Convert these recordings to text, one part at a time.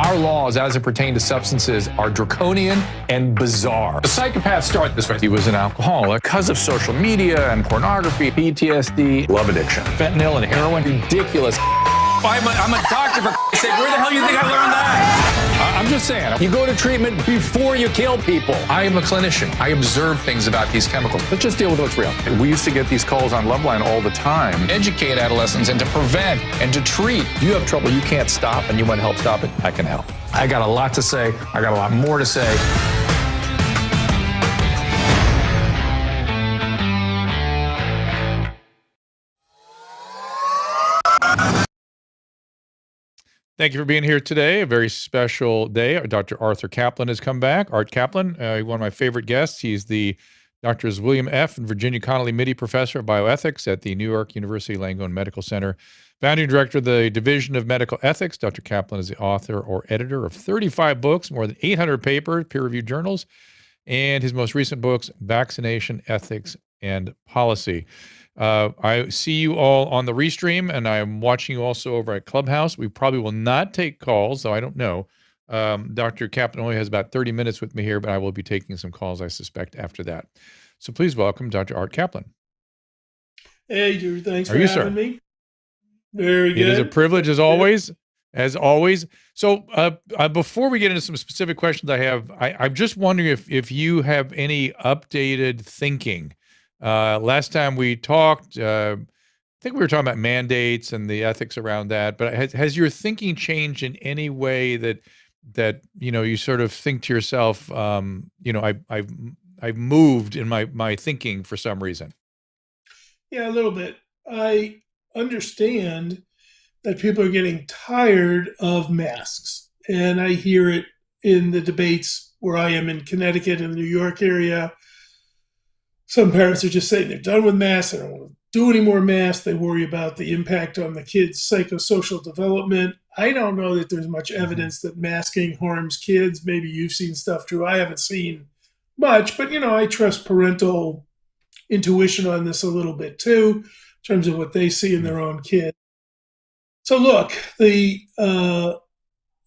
Our laws, as it pertains to substances, are draconian and bizarre. The psychopaths start this way. He was an alcoholic because of social media and pornography, PTSD, love addiction, fentanyl and heroin. Ridiculous. I'm a doctor, for sake. Where the hell do you think I learned that? I'm just saying, you go to treatment before you kill people. I am a clinician. I observe things about these chemicals. Let's just deal with what's real. We used to get these calls on Loveline all the time. Educate adolescents and to prevent and to treat. If you have trouble you can't stop and you want to help stop it, I can help. I got a lot to say. I got a lot more to say. Thank you for being here today. A very special day. Dr. Arthur Caplan has come back. Art Caplan, one of my favorite guests. He's the Drs. William F. and Virginia Connolly Mitty Professor of Bioethics at the New York University Langone Medical Center. Founding Director of the Division of Medical Ethics. Dr. Caplan is the author or editor of 35 books, more than 800 papers, peer-reviewed journals, and his most recent books, Vaccination Ethics and Policy. I see you all on the Restream, and I am watching you also over at Clubhouse. We probably will not take calls, so I don't know. Dr. Caplan only has about 30 minutes with me here, but I will be taking some calls, I suspect, after that. So please welcome Dr. Art Caplan. Hey, Drew. Thanks for having me. Very good. It is a privilege, as always. As always. So before we get into some specific questions I have, I'm just wondering if you have any updated thinking. Last time we talked, I think we were talking about mandates and the ethics around that, but has your thinking changed in any way that you sort of think to yourself, I've moved in my thinking for some reason? Yeah, a little bit. I understand that people are getting tired of masks, and I hear it in the debates where I am in Connecticut and the New York area. Some parents are just saying they're done with masks. They don't want to do any more masks. They worry about the impact on the kids' psychosocial development. I don't know that there's much evidence that masking harms kids. Maybe you've seen stuff, Drew. I haven't seen much, but, I trust parental intuition on this a little bit too, in terms of what they see in their own kids. So look, the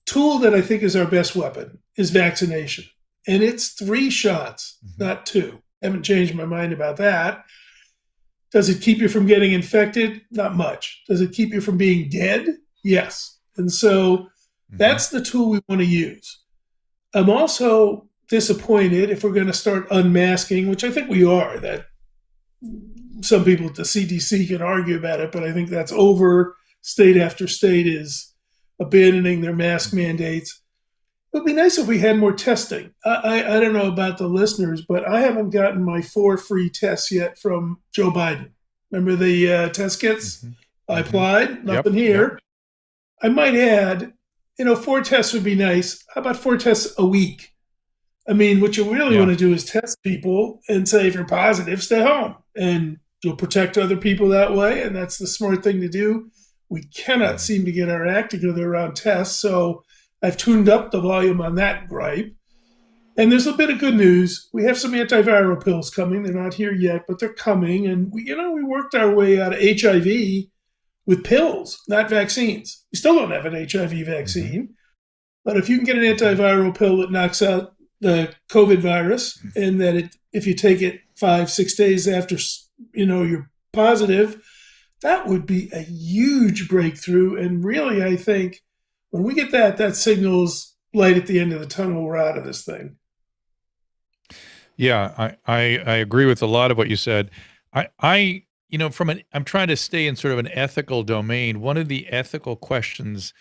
tool that I think is our best weapon is vaccination. And it's 3 shots, not 2. Haven't changed my mind about that. Does it keep you from getting infected? Not much. Does it keep you from being dead? Yes. And so that's the tool we want to use. I'm also disappointed if we're going to start unmasking, which I think we are, that some people at the CDC can argue about it, but I think that's over. State after state is abandoning their mask mandates. It would be nice if we had more testing. I don't know about the listeners, but I haven't gotten my 4 free tests yet from Joe Biden. Remember the test kits? I applied, nothing here. Yep. I might add, 4 tests would be nice. How about 4 tests a week? I mean, what you really want to do is test people and say, if you're positive, stay home. And you'll protect other people that way, and that's the smart thing to do. We cannot seem to get our act together around tests, so I've tuned up the volume on that gripe. And there's a bit of good news. We have some antiviral pills coming. They're not here yet, but they're coming. And we worked our way out of HIV with pills, not vaccines. We still don't have an HIV vaccine. But if you can get an antiviral pill that knocks out the COVID virus, and that if you take it 5-6 days after, you're positive, that would be a huge breakthrough. And really, I think, when we get that signals light at the end of the tunnel. We're out of this thing. Yeah, I agree with a lot of what you said. I'm trying to stay in sort of an ethical domain. One of the ethical questions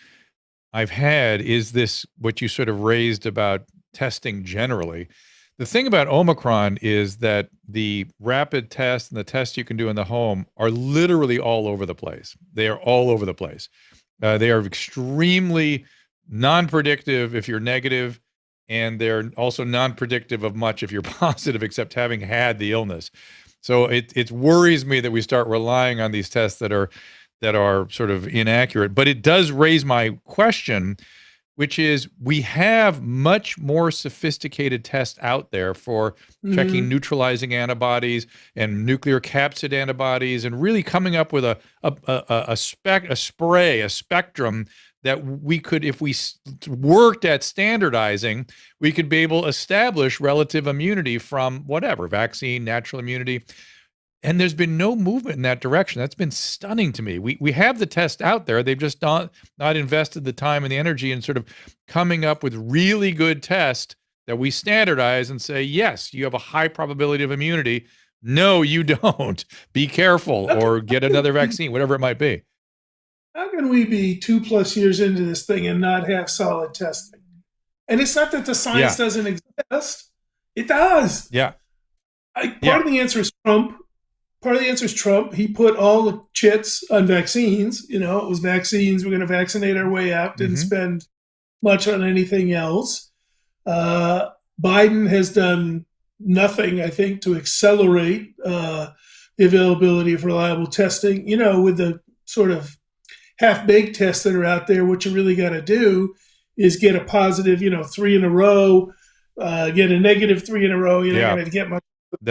I've had is this, what you sort of raised about testing generally. The thing about Omicron is that the rapid tests and the tests you can do in the home are literally all over the place. They are all over the place. They are extremely non-predictive if you're negative, and they're also non-predictive of much if you're positive, except having had the illness. So it worries me that we start relying on these tests that are sort of inaccurate. But it does raise my question, which is we have much more sophisticated tests out there for checking neutralizing antibodies and nuclear capsid antibodies, and really coming up with a spectrum that we could, if we worked at standardizing, we could be able to establish relative immunity from whatever, vaccine, natural immunity. And there's been no movement in that direction. That's been stunning to me. We have the test out there. They've just not invested the time and the energy in sort of coming up with really good tests that we standardize and say, yes, you have a high probability of immunity. No, you don't. Be careful or get another vaccine, whatever it might be. How can we be 2+ years into this thing and not have solid testing? And it's not that the science doesn't exist. It does. Yeah. Part of the answer is Trump. Part of the answer is Trump. He put all the chits on vaccines. It was vaccines. We're going to vaccinate our way out. Didn't spend much on anything else. Biden has done nothing, I think, to accelerate the availability of reliable testing. With the sort of half-baked tests that are out there, what you really got to do is get a positive, 3 in a row, get a negative 3 in a row. You're not going to get much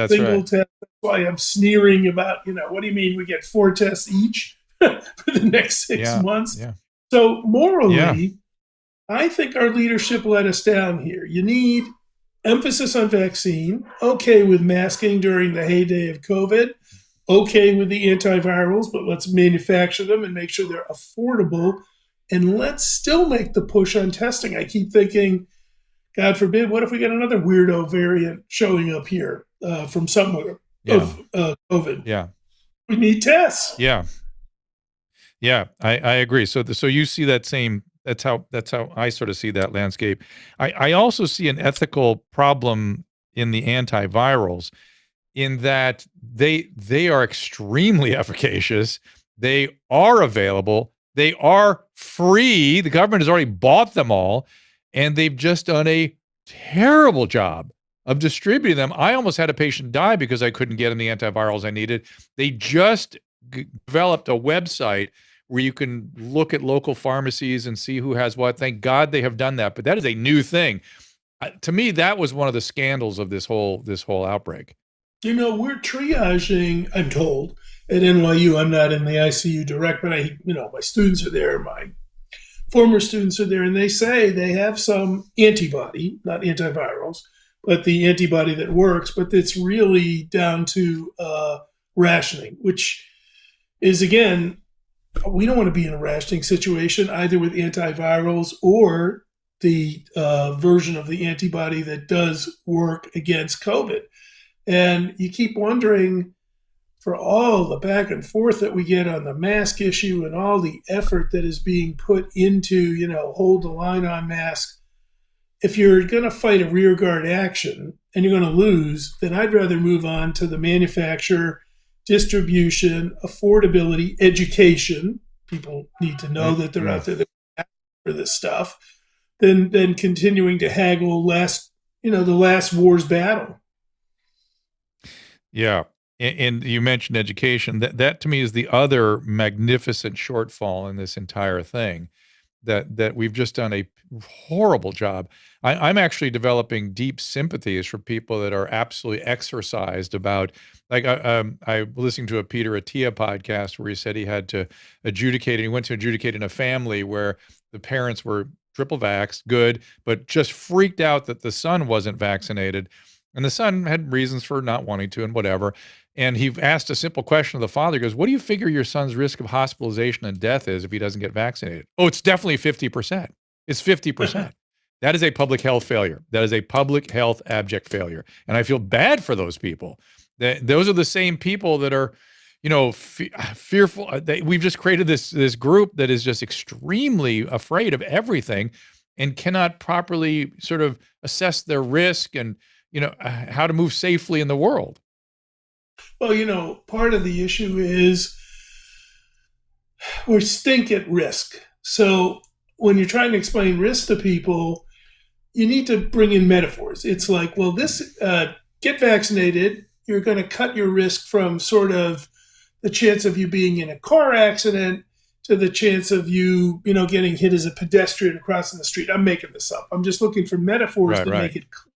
single test. That's why I'm sneering about, what do you mean we get 4 tests each for the next 6 months? Yeah. So morally, I think our leadership let us down here. You need emphasis on vaccine, okay with masking during the heyday of COVID, okay with the antivirals, but let's manufacture them and make sure they're affordable. And let's still make the push on testing. I keep thinking, God forbid, what if we get another weirdo variant showing up here from somewhere of COVID? Yeah. We need tests. Yeah. Yeah, I agree. So you see that same, that's how I sort of see that landscape. I also see an ethical problem in the antivirals, in that they are extremely efficacious. They are available. They are free. The government has already bought them all, and they've just done a terrible job of distributing them. I almost had a patient die because I couldn't get him the antivirals I needed. They just developed a website where you can look at local pharmacies and see who has what. Thank God they have done that, but that is a new thing. To me, that was one of the scandals of this whole outbreak. We're triaging, I'm told, at NYU. I'm not in the ICU direct, but my students are there, my former students are there, and they say they have some antibody, not antivirals, but the antibody that works, but it's really down to rationing, which is, again, we don't want to be in a rationing situation either with antivirals or the version of the antibody that does work against COVID. And you keep wondering, for all the back and forth that we get on the mask issue and all the effort that is being put into, hold the line on masks, if you're going to fight a rearguard action and you're going to lose, then I'd rather move on to the manufacture, distribution, affordability, education. People need to know that they're out there for this stuff, than continuing to haggle the last war's battle. Yeah. And you mentioned education. That to me is the other magnificent shortfall in this entire thing, that we've just done a horrible job. I'm actually developing deep sympathies for people that are absolutely exercised about, like, I listening to a Peter Attia podcast where he said he had to adjudicate, and he went to adjudicate in a family where the parents were triple vaxxed, good, but just freaked out that the son wasn't vaccinated. And the son had reasons for not wanting to and whatever. And he asked a simple question of the father. He goes, what do you figure your son's risk of hospitalization and death is if he doesn't get vaccinated? Oh, it's definitely 50%. It's 50%. That is a public health failure. That is a public health abject failure. And I feel bad for those people. Those are the same people that are, fearful. We've just created this group that is just extremely afraid of everything and cannot properly sort of assess their risk and, how to move safely in the world. Well, part of the issue is we stink at risk. So when you're trying to explain risk to people, you need to bring in metaphors. It's like, well, get vaccinated. You're going to cut your risk from sort of the chance of you being in a car accident to the chance of you, getting hit as a pedestrian crossing the street. I'm making this up. I'm just looking for metaphors to make it clear.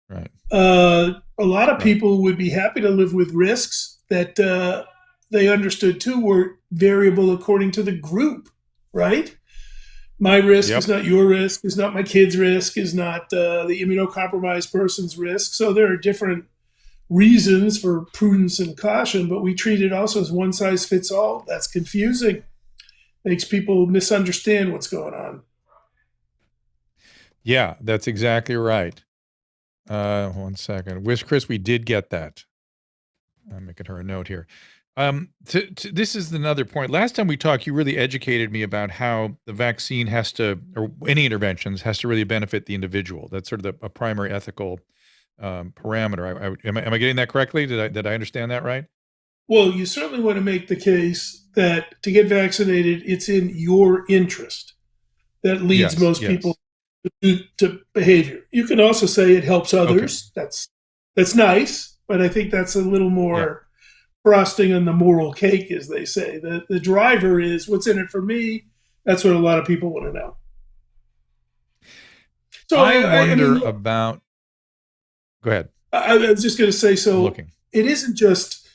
Right. A lot of people would be happy to live with risks that they understood too were variable according to the group, right? My risk Yep. is not your risk, is not my kid's risk, is not the immunocompromised person's risk. So there are different reasons for prudence and caution, but we treat it also as one size fits all. That's confusing. Makes people misunderstand what's going on. Yeah, that's exactly right. 1 second. With Chris, we did get that. I'm making her a note here. This is another point. Last time we talked, you really educated me about how the vaccine has to, or any interventions, has to really benefit the individual. That's sort of a primary ethical parameter. Am I getting that correctly? Did I understand that right? Well, you certainly want to make the case that to get vaccinated, it's in your interest. That leads most people to behavior. You can also say it helps others. Okay. That's nice, but I think that's a little more frosting on the moral cake, as they say. The driver is what's in it for me. That's what a lot of people want to know. So I wonder about. Go ahead. I was just going to say, it isn't just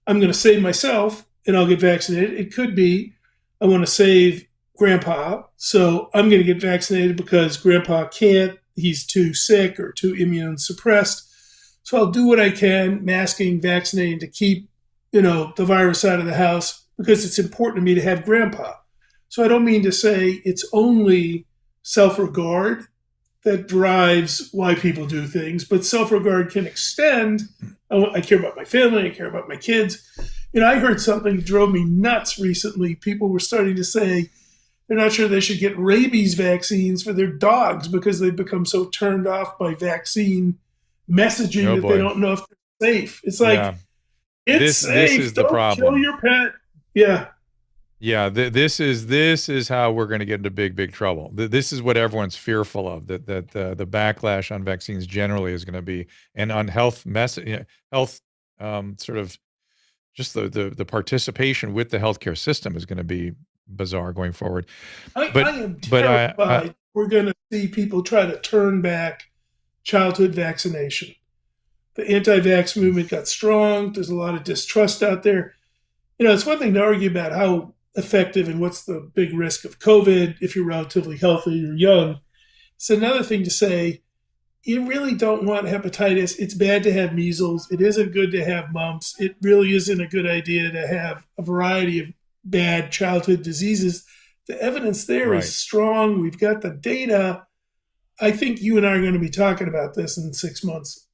I'm going to save myself and I'll get vaccinated. It could be I want to save Grandpa, so I'm going to get vaccinated because Grandpa can't. He's too sick or too immune suppressed. So I'll do what I can, masking, vaccinating, to keep the virus out of the house because it's important to me to have Grandpa. So I don't mean to say it's only self-regard that drives why people do things, but self-regard can extend. I care about my family. I care about my kids. I heard something that drove me nuts recently. People were starting to say they're not sure they should get rabies vaccines for their dogs because they've become so turned off by vaccine messaging that they don't know if they're safe. It's like, it's safe. This is the problem. Don't kill your pet. Yeah. Yeah, this is how we're going to get into big trouble. This is what everyone's fearful of. That the backlash on vaccines generally is going to be, and on health sort of just the participation with the healthcare system is going to be bizarre going forward. I am terrified we're going to see people try to turn back childhood vaccination. The anti-vax movement got strong. There's a lot of distrust out there. It's one thing to argue about how effective and what's the big risk of COVID if you're relatively healthy or young. It's another thing to say, you really don't want hepatitis. It's bad to have measles. It isn't good to have mumps. It really isn't a good idea to have a variety of bad childhood diseases. The evidence there is strong. We've got the data. I think you and I are going to be talking about this in 6 months.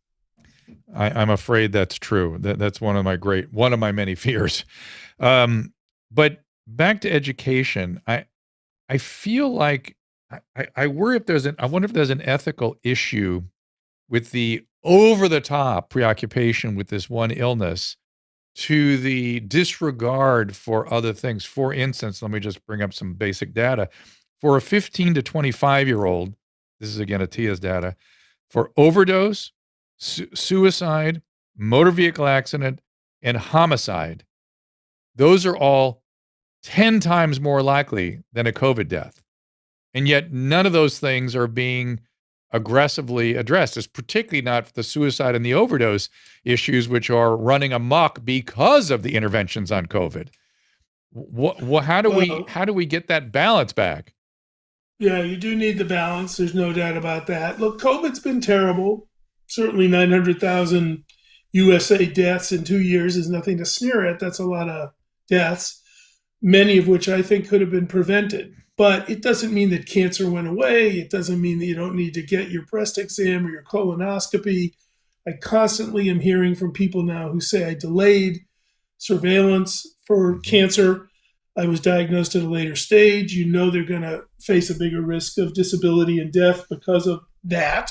I'm afraid that's true. That's one of my many fears. But back to education, I feel like I worry I wonder if there's an ethical issue with the over-the-top preoccupation with this one illness to the disregard for other things. For instance, let me just bring up some basic data. For a 15 to 25-year-old, this is again Atia's data, for overdose, suicide, motor vehicle accident, and homicide, those are all 10 times more likely than a COVID death. And yet none of those things are being aggressively addressed. It's particularly not the suicide and the overdose issues, which are running amok because of the interventions on COVID. How do we get that balance back? Yeah, you do need the balance. There's no doubt about that. Look, COVID's been terrible. Certainly 900,000 USA deaths in 2 years is nothing to sneer at. That's a lot of deaths, many of which I think could have been prevented. But it doesn't mean that cancer went away. It doesn't mean that you don't need to get your breast exam or your colonoscopy. I constantly am hearing from people now who say I delayed surveillance for cancer. I was diagnosed at a later stage. They're going to face a bigger risk of disability and death because of that.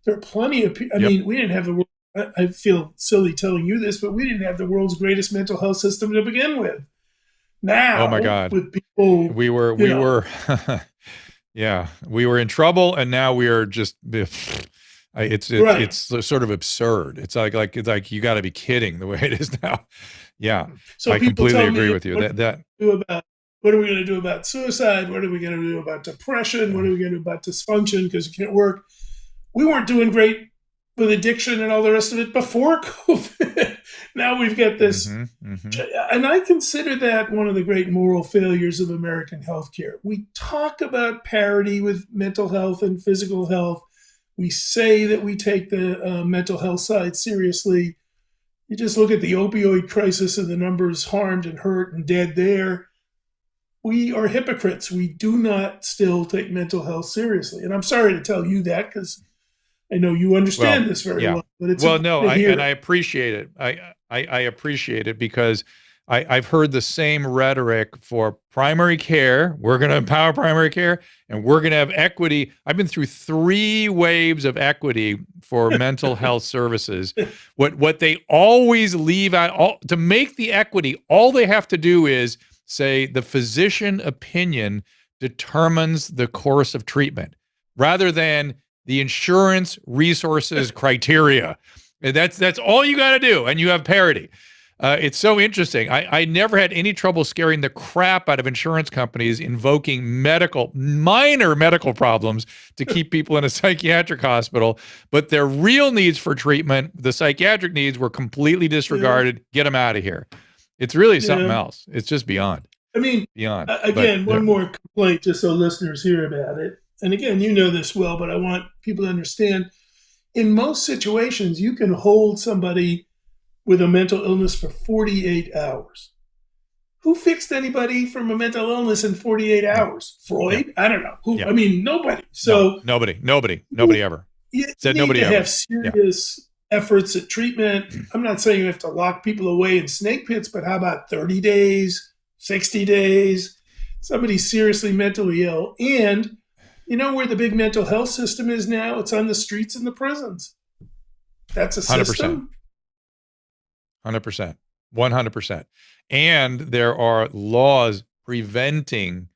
There are plenty of people. I mean, we didn't have the world. I feel silly telling you this, but we didn't have the world's greatest mental health system to begin with. Now, oh my God, with people, we were, yeah, we were in trouble, and now we are just. It's sort of absurd. It's like you got to be kidding the way it is now. Yeah, so I completely agree with you. What are we going to do about suicide? What are we going to do about depression? What are we going to do about dysfunction because it can't work? We weren't doing great with addiction and all the rest of it before COVID. now we've got this. And I consider that one of the great moral failures of American healthcare. We talk about parity with mental health and physical health. We say that we take the mental health side seriously. You just look at the opioid crisis and the numbers harmed and hurt and dead there. We are hypocrites. We do not still take mental health seriously. And I'm sorry to tell you that, because I know you understand this very well. But it's I appreciate it. I appreciate it, because I've heard the same rhetoric for primary care. We're going to empower primary care, and we're going to have equity. I've been through 3 waves of equity for mental health services. What they always leave out, to make the equity, all they have to do is say the physician opinion determines the course of treatment, rather than the insurance resources criteria. And that's all you got to do, and you have parity. It's so interesting. I never had any trouble scaring the crap out of insurance companies invoking minor medical problems to keep people in a psychiatric hospital, but their real needs for treatment, the psychiatric needs, were completely disregarded. Get them out of here. It's really something else. It's just beyond. I mean, again, one more complaint, just so listeners hear about it. And again, you know this well, but I want people to understand. In most situations, you can hold somebody with a mental illness for 48 hours. Who fixed anybody from a mental illness in 48 hours? Freud? I don't know. Who? I mean, nobody. So nobody ever. You need to have serious efforts at treatment. I'm not saying you have to lock people away in snake pits, but how about 30 days, 60 days? Somebody's seriously mentally ill. And you know where the big mental health system is now? It's on the streets and the prisons. That's a system. 100%. 100%. And there are laws preventing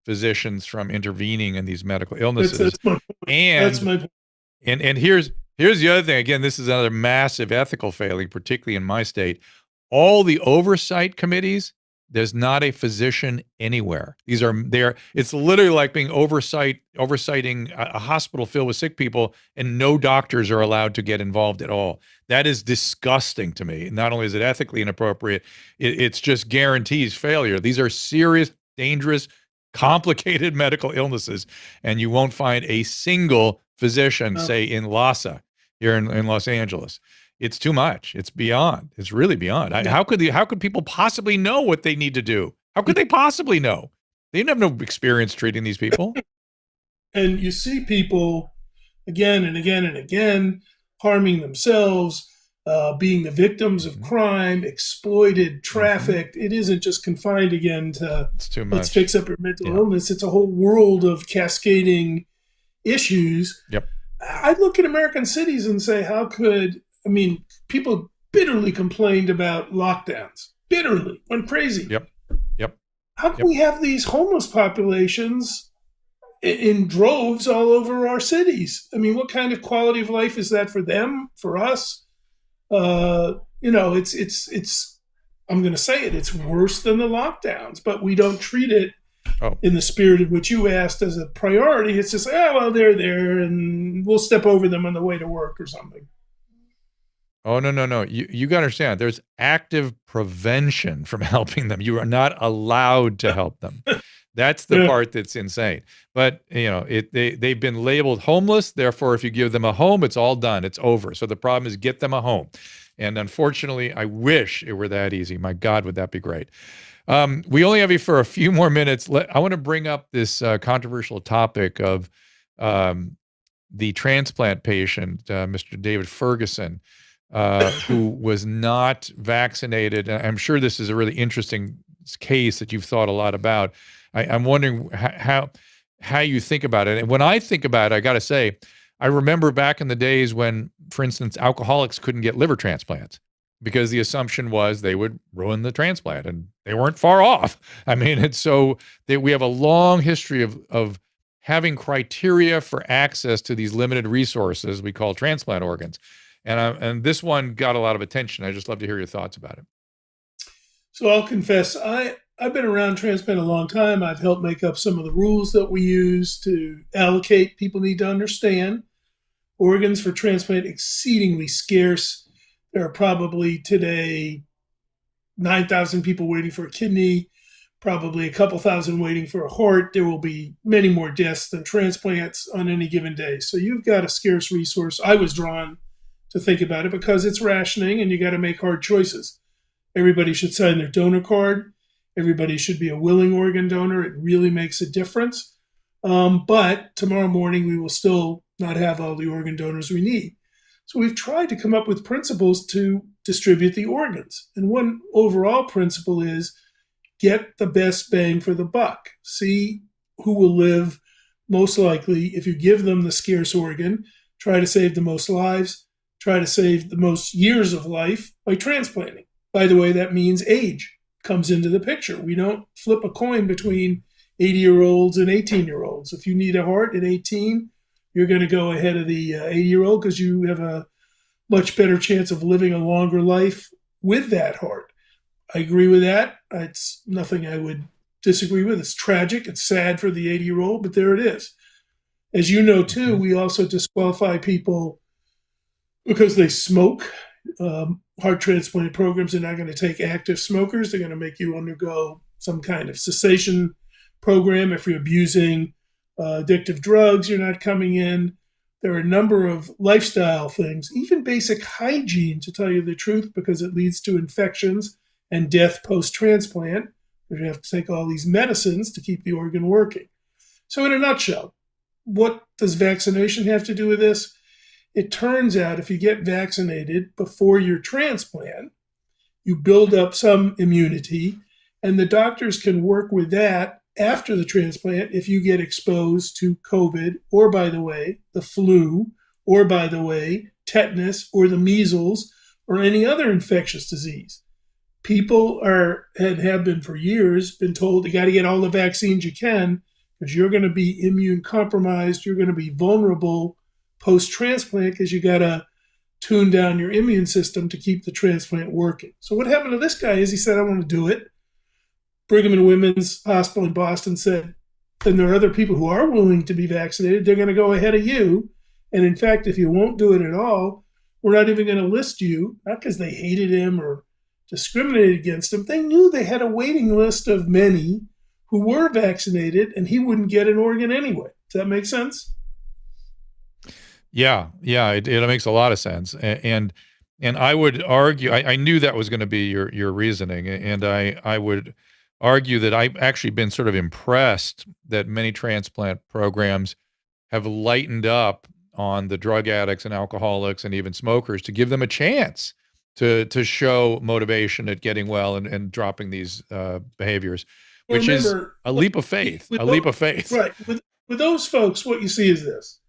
physicians from intervening in these medical illnesses. That's my point. And here's the other thing. Again, this is another massive ethical failing, particularly in my state. All the oversight committees, there's not a physician anywhere. It's literally like being oversighting a hospital filled with sick people, and no doctors are allowed to get involved at all. That is disgusting to me. Not only is it ethically inappropriate, it's just guarantees failure. These are serious, dangerous, complicated medical illnesses, and you won't find a single physician, say in LASA here in Los Angeles. It's too much. It's beyond. It's really beyond. How could people possibly know what they need to do? How could they possibly know? They didn't have no experience treating these people. And you see people again and again and again harming themselves, being the victims of crime, exploited, trafficked. It isn't just confined again to it's too much. Let's fix up your mental illness. It's a whole world of cascading issues. Yep. I look at American cities and say, people bitterly complained about lockdowns. Bitterly. Went crazy. Yep. How can we have these homeless populations in droves all over our cities? I mean, what kind of quality of life is that for them, for us? It's I'm going to say it, it's worse than the lockdowns, but we don't treat it in the spirit in which you asked as a priority. It's just, they're there and we'll step over them on the way to work or something. Oh, no. You got to understand, there's active prevention from helping them. You are not allowed to help them. That's the part that's insane. But, they've been labeled homeless. Therefore, if you give them a home, it's all done. It's over. So the problem is get them a home. And unfortunately, I wish it were that easy. My God, would that be great. We only have you for a few more minutes. I want to bring up this controversial topic of the transplant patient, Mr. David Ferguson, who was not vaccinated. I'm sure this is a really interesting case that you've thought a lot about. I'm wondering how you think about it. And when I think about it, I got to say, I remember back in the days when, for instance, alcoholics couldn't get liver transplants because the assumption was they would ruin the transplant, and they weren't far off. I mean, it's so that we have a long history of having criteria for access to these limited resources we call transplant organs. And this one got a lot of attention. I just love to hear your thoughts about it. So I'll confess, I've been around transplant a long time. I've helped make up some of the rules that we use to allocate. People need to understand organs for transplant exceedingly scarce. There are probably today 9,000 people waiting for a kidney, probably a couple thousand waiting for a heart. There will be many more deaths than transplants on any given day. So you've got a scarce resource. I was drawn to think about it because it's rationing and you got to make hard choices. Everybody should sign their donor card. Everybody should be a willing organ donor. It really makes a difference. But tomorrow morning, we will still not have all the organ donors we need. So we've tried to come up with principles to distribute the organs. And one overall principle is get the best bang for the buck. See who will live most likely if you give them the scarce organ. Try to save the most lives. Try to save the most years of life by transplanting. By the way, that means age comes into the picture. We don't flip a coin between 80-year-olds and 18-year-olds. If you need a heart at 18, you're going to go ahead of the 80-year-old because you have a much better chance of living a longer life with that heart. I agree with that. It's nothing I would disagree with. It's tragic. It's sad for the 80-year-old, but there it is. As you know, too, we also disqualify people because they smoke. Heart transplant programs are not going to take active smokers. They're going to make you undergo some kind of cessation program. If you're abusing addictive drugs, you're not coming in. There are a number of lifestyle things, even basic hygiene, to tell you the truth, because it leads to infections and death post-transplant. You have to take all these medicines to keep the organ working. So in a nutshell, what does vaccination have to do with this? It turns out if you get vaccinated before your transplant, you build up some immunity, and the doctors can work with that after the transplant if you get exposed to COVID, or, by the way, the flu, or, by the way, tetanus, or the measles, or any other infectious disease. People have been for years been told you got to get all the vaccines you can because you're going to be immune compromised, you're going to be vulnerable post-transplant because you got to tune down your immune system to keep the transplant working. So what happened to this guy is he said, I want to do it. Brigham and Women's Hospital in Boston said, then there are other people who are willing to be vaccinated. They're going to go ahead of you. And in fact, if you won't do it at all, we're not even going to list you, not because they hated him or discriminated against him. They knew they had a waiting list of many who were vaccinated and he wouldn't get an organ anyway. Does that make sense? Yeah, it makes a lot of sense. And I would argue, I knew that was going to be your reasoning, and I would argue that I've actually been sort of impressed that many transplant programs have lightened up on the drug addicts and alcoholics and even smokers to give them a chance to show motivation at getting well and dropping these behaviors, which is a leap of faith. Right. With those folks, what you see is this.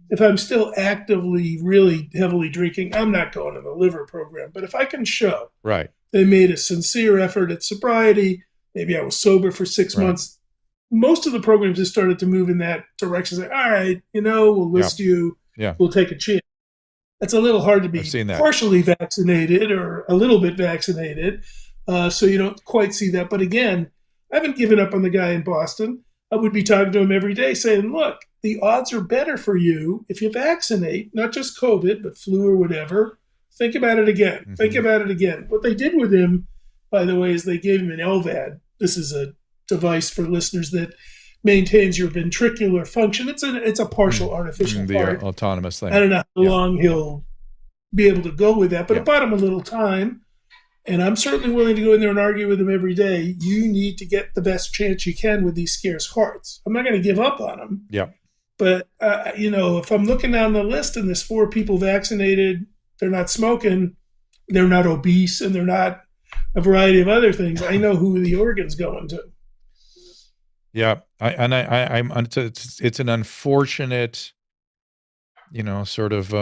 If I'm still actively, really heavily drinking, I'm not going to the liver program. But if I can show they made a sincere effort at sobriety, maybe I was sober for 6 months, most of the programs have started to move in that direction. Say, all right, we'll list you, we'll take a chance. It's a little hard to be partially vaccinated or a little bit vaccinated, so you don't quite see that. But again, I haven't given up on the guy in Boston. I would be talking to him every day saying, look, the odds are better for you if you vaccinate, not just COVID, but flu or whatever. Think about it again. Mm-hmm. Think about it again. What they did with him, by the way, is they gave him an LVAD. This is a device for listeners that maintains your ventricular function. It's a partial artificial heart. The autonomous thing. I don't know how long he'll be able to go with that, but it bought him a little time. And I'm certainly willing to go in there and argue with him every day. You need to get the best chance you can with these scarce hearts. I'm not going to give up on them. Yeah. But, if I'm looking down the list and there's 4 people vaccinated, they're not smoking, they're not obese, and they're not a variety of other things, I know who the organ's going to. Yeah. It's an unfortunate, sort of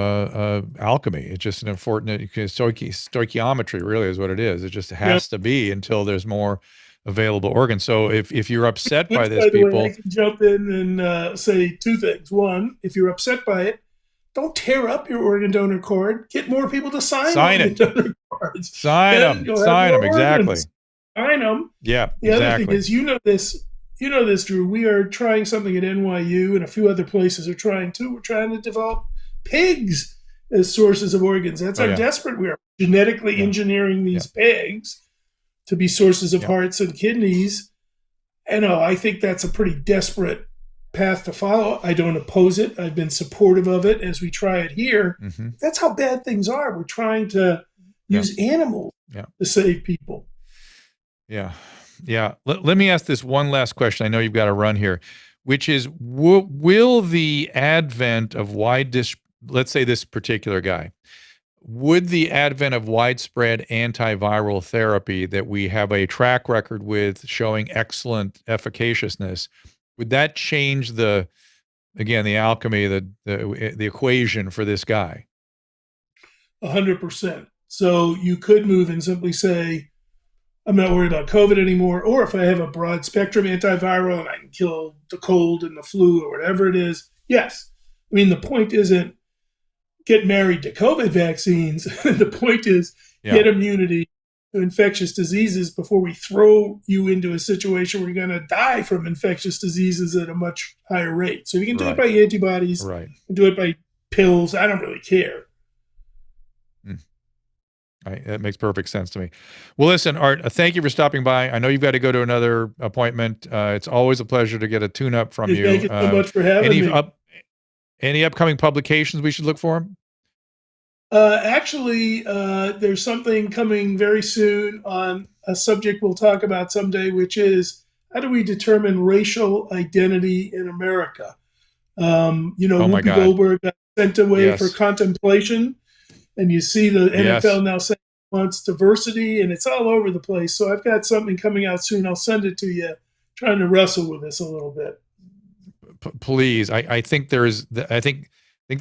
alchemy. It's just an unfortunate stoichiometry, really, is what it is. It just has to be until there's more available organs. So if you're upset by this, people, I can jump in and say 2 things. One, if you're upset by it, don't tear up your organ donor card. Get more people to sign organ donor cards. Sign them. Exactly. Sign them. Yeah. The other thing is, you know this, Drew. We are trying something at NYU, and a few other places are trying too. We're trying to develop pigs as sources of organs. That's how desperate we are. Genetically engineering these pigs to be sources of hearts and kidneys. And I think that's a pretty desperate path to follow. I don't oppose it. I've been supportive of it as we try it here. Mm-hmm. That's how bad things are. We're trying to use animals to save people. Yeah. Yeah. Let me ask this one last question. I know you've got to run here, which is, will the advent of let's say this particular guy, would the advent of widespread antiviral therapy that we have a track record with showing excellent efficaciousness, would that change the alchemy, the equation for this guy? 100%. So you could move and simply say, I'm not worried about COVID anymore. Or if I have a broad spectrum antiviral and I can kill the cold and the flu or whatever it is, yes. I mean, the point isn't get married to COVID vaccines. The point is get immunity to infectious diseases before we throw you into a situation where you're going to die from infectious diseases at a much higher rate. So if you can do it by antibodies, do it by pills, I don't really care. That makes perfect sense to me. Well, listen, Art, thank you for stopping by. I know you've got to go to another appointment. It's always a pleasure to get a tune-up from you. Thank you so much for having me. Any upcoming publications we should look for? Actually, there's something coming very soon on a subject we'll talk about someday, which is how do we determine racial identity in America? Whoopi Goldberg got sent away for contemplation. And you see the NFL now saying it wants diversity, and it's all over the place. So I've got something coming out soon. I'll send it to you, trying to wrestle with this a little bit. Please. I think there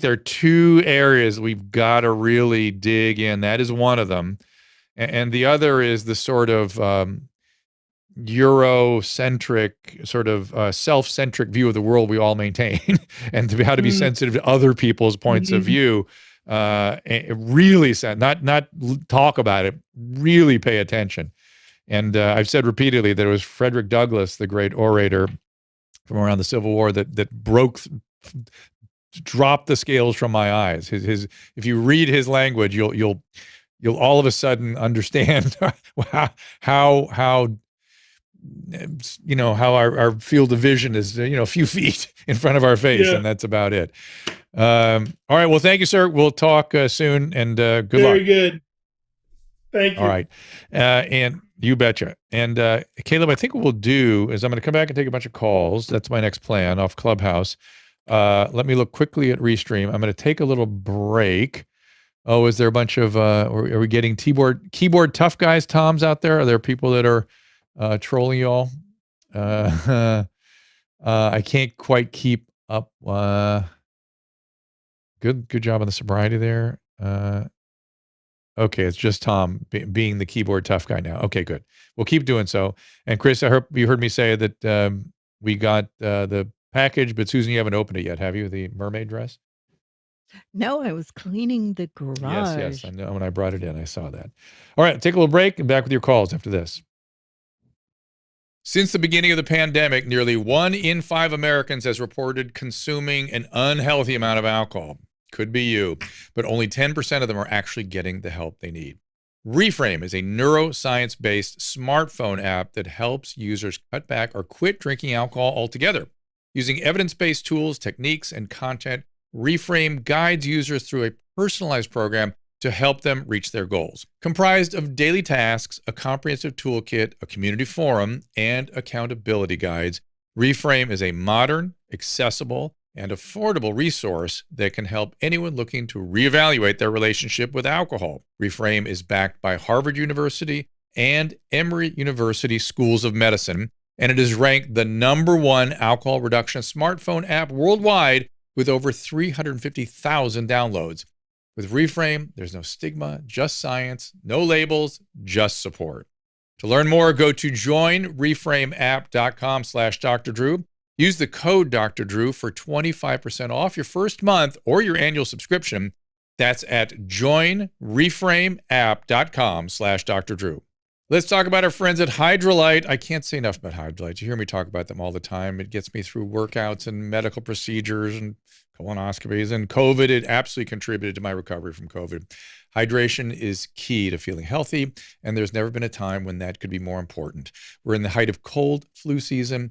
are two areas we've got to really dig in. That is one of them. And the other is the sort of Eurocentric, sort of self-centric view of the world we all maintain, and how to be sensitive to other people's points of view. Really not talk about it, really pay attention. And I've said repeatedly that it was Frederick Douglass, the great orator from around the Civil War, that dropped the scales from my eyes. His if you read his language, you'll all of a sudden understand how our field of vision is a few feet in front of our face, and that's about it. All right. Well, thank you, sir. We'll talk soon, and good luck. Very good. Thank you. All right. And you betcha. And Caleb, I think what we'll do is I'm going to come back and take a bunch of calls. That's my next plan off Clubhouse. Let me look quickly at Restream. I'm going to take a little break. Oh, is there a bunch of, are we getting keyboard tough guys, Toms out there? Are there people that are trolling y'all? I can't quite keep up. Good job on the sobriety there. Okay, it's just Tom being the keyboard tough guy now. Okay, good. We'll keep doing so. And Chris, I hope you heard me say that we got the package, but Susan, you haven't opened it yet, have you? The mermaid dress? No, I was cleaning the garage. Yes. I know. When I brought it in, I saw that. All right, take a little break and back with your calls after this. Since the beginning of the pandemic, nearly 1 in 5 Americans has reported consuming an unhealthy amount of alcohol. Could be you, but only 10% of them are actually getting the help they need. Reframe is a neuroscience-based smartphone app that helps users cut back or quit drinking alcohol altogether. Using evidence-based tools, techniques, and content, Reframe guides users through a personalized program to help them reach their goals. Comprised of daily tasks, a comprehensive toolkit, a community forum, and accountability guides, Reframe is a modern, accessible, and affordable resource that can help anyone looking to reevaluate their relationship with alcohol. Reframe is backed by Harvard University and Emory University Schools of Medicine, and it is ranked the #1 alcohol reduction smartphone app worldwide with over 350,000 downloads. With Reframe, there's no stigma, just science, no labels, just support. To learn more, go to joinreframeapp.com/Dr. Drew. Use the code Dr. Drew for 25% off your first month or your annual subscription. That's at joinreframeapp.com/Dr. Drew. Let's talk about our friends at Hydralyte. I can't say enough about Hydralyte. You hear me talk about them all the time. It gets me through workouts and medical procedures and colonoscopies and COVID. It absolutely contributed to my recovery from COVID. Hydration is key to feeling healthy, and there's never been a time when that could be more important. We're in the height of cold flu season.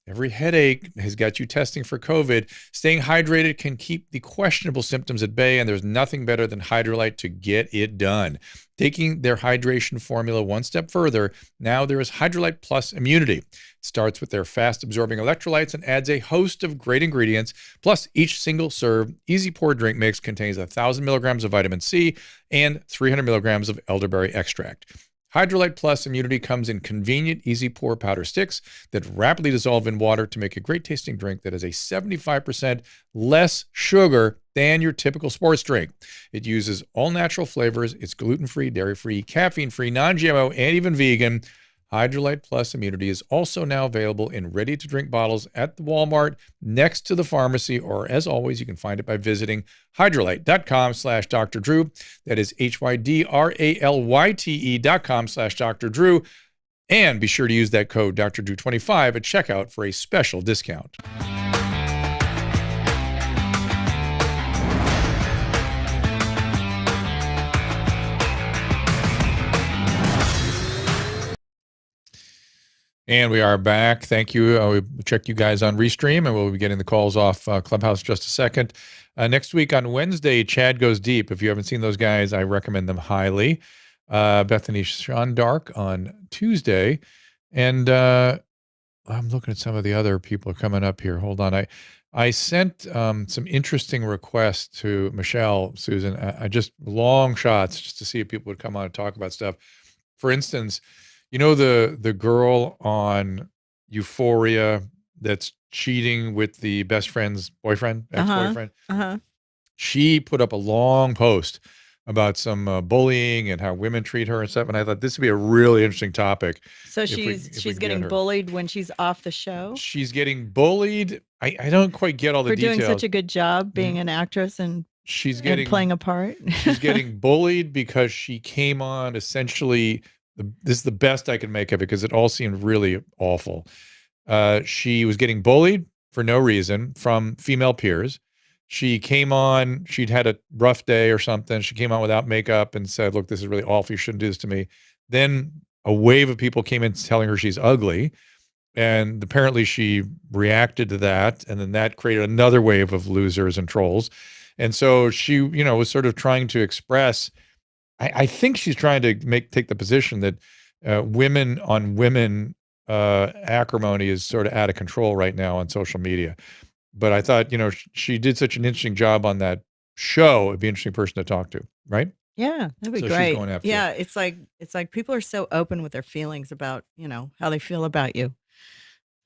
Every headache has got you testing for COVID. Staying hydrated can keep the questionable symptoms at bay, and there's nothing better than Hydralyte to get it done. Taking their hydration formula one step further, now there is Hydralyte Plus Immunity. It starts with their fast-absorbing electrolytes and adds a host of great ingredients. Plus, each single-serve, easy-pour drink mix contains 1,000 milligrams of vitamin C and 300 milligrams of elderberry extract. Hydralyte Plus Immunity comes in convenient, easy-pour powder sticks that rapidly dissolve in water to make a great-tasting drink that has a 75% less sugar than your typical sports drink. It uses all-natural flavors. It's gluten-free, dairy-free, caffeine-free, non-GMO, and even vegan. Hydralyte Plus Immunity is also now available in ready-to-drink bottles at the Walmart next to the pharmacy, or as always, you can find it by visiting hydralyte.com/Dr. Drew. That is HYDRALYTE.com/Dr. Drew. And be sure to use that code Dr. Drew 25 at checkout for a special discount. And we are back. Thank you. We'll check you guys on Restream, and we'll be getting the calls off Clubhouse in just a second. Next week on Wednesday, Chad Goes Deep. If you haven't seen those guys, I recommend them highly. Bethany Shondark on Tuesday. And I'm looking at some of the other people coming up here. Hold on. I sent some interesting requests to Michelle, Susan. I just long shots just to see if people would come on and talk about stuff. For instance, you know the girl on Euphoria that's cheating with the best friend's boyfriend, ex-boyfriend? She put up a long post about some bullying and how women treat her and stuff, and I thought this would be a really interesting topic. So she's getting bullied when she's off the show? She's getting bullied. I don't quite get all the details. For doing such a good job being an actress and playing a part? She's getting bullied because she came on essentially... This is the best I can make of it because it all seemed really awful. She was getting bullied for no reason from female peers. She came on, she'd had a rough day or something. She came on without makeup and said, look, this is really awful. You shouldn't do this to me. Then a wave of people came in telling her she's ugly. And apparently she reacted to that. And then that created another wave of losers and trolls. And so she, was sort of trying to express... I think she's trying to take the position that women on women acrimony is sort of out of control right now on social media. But I thought, she did such an interesting job on that show. It'd be an interesting person to talk to, right? Yeah, that'd be So great. she's going after Yeah, it's like people are so open with their feelings about, how they feel about you.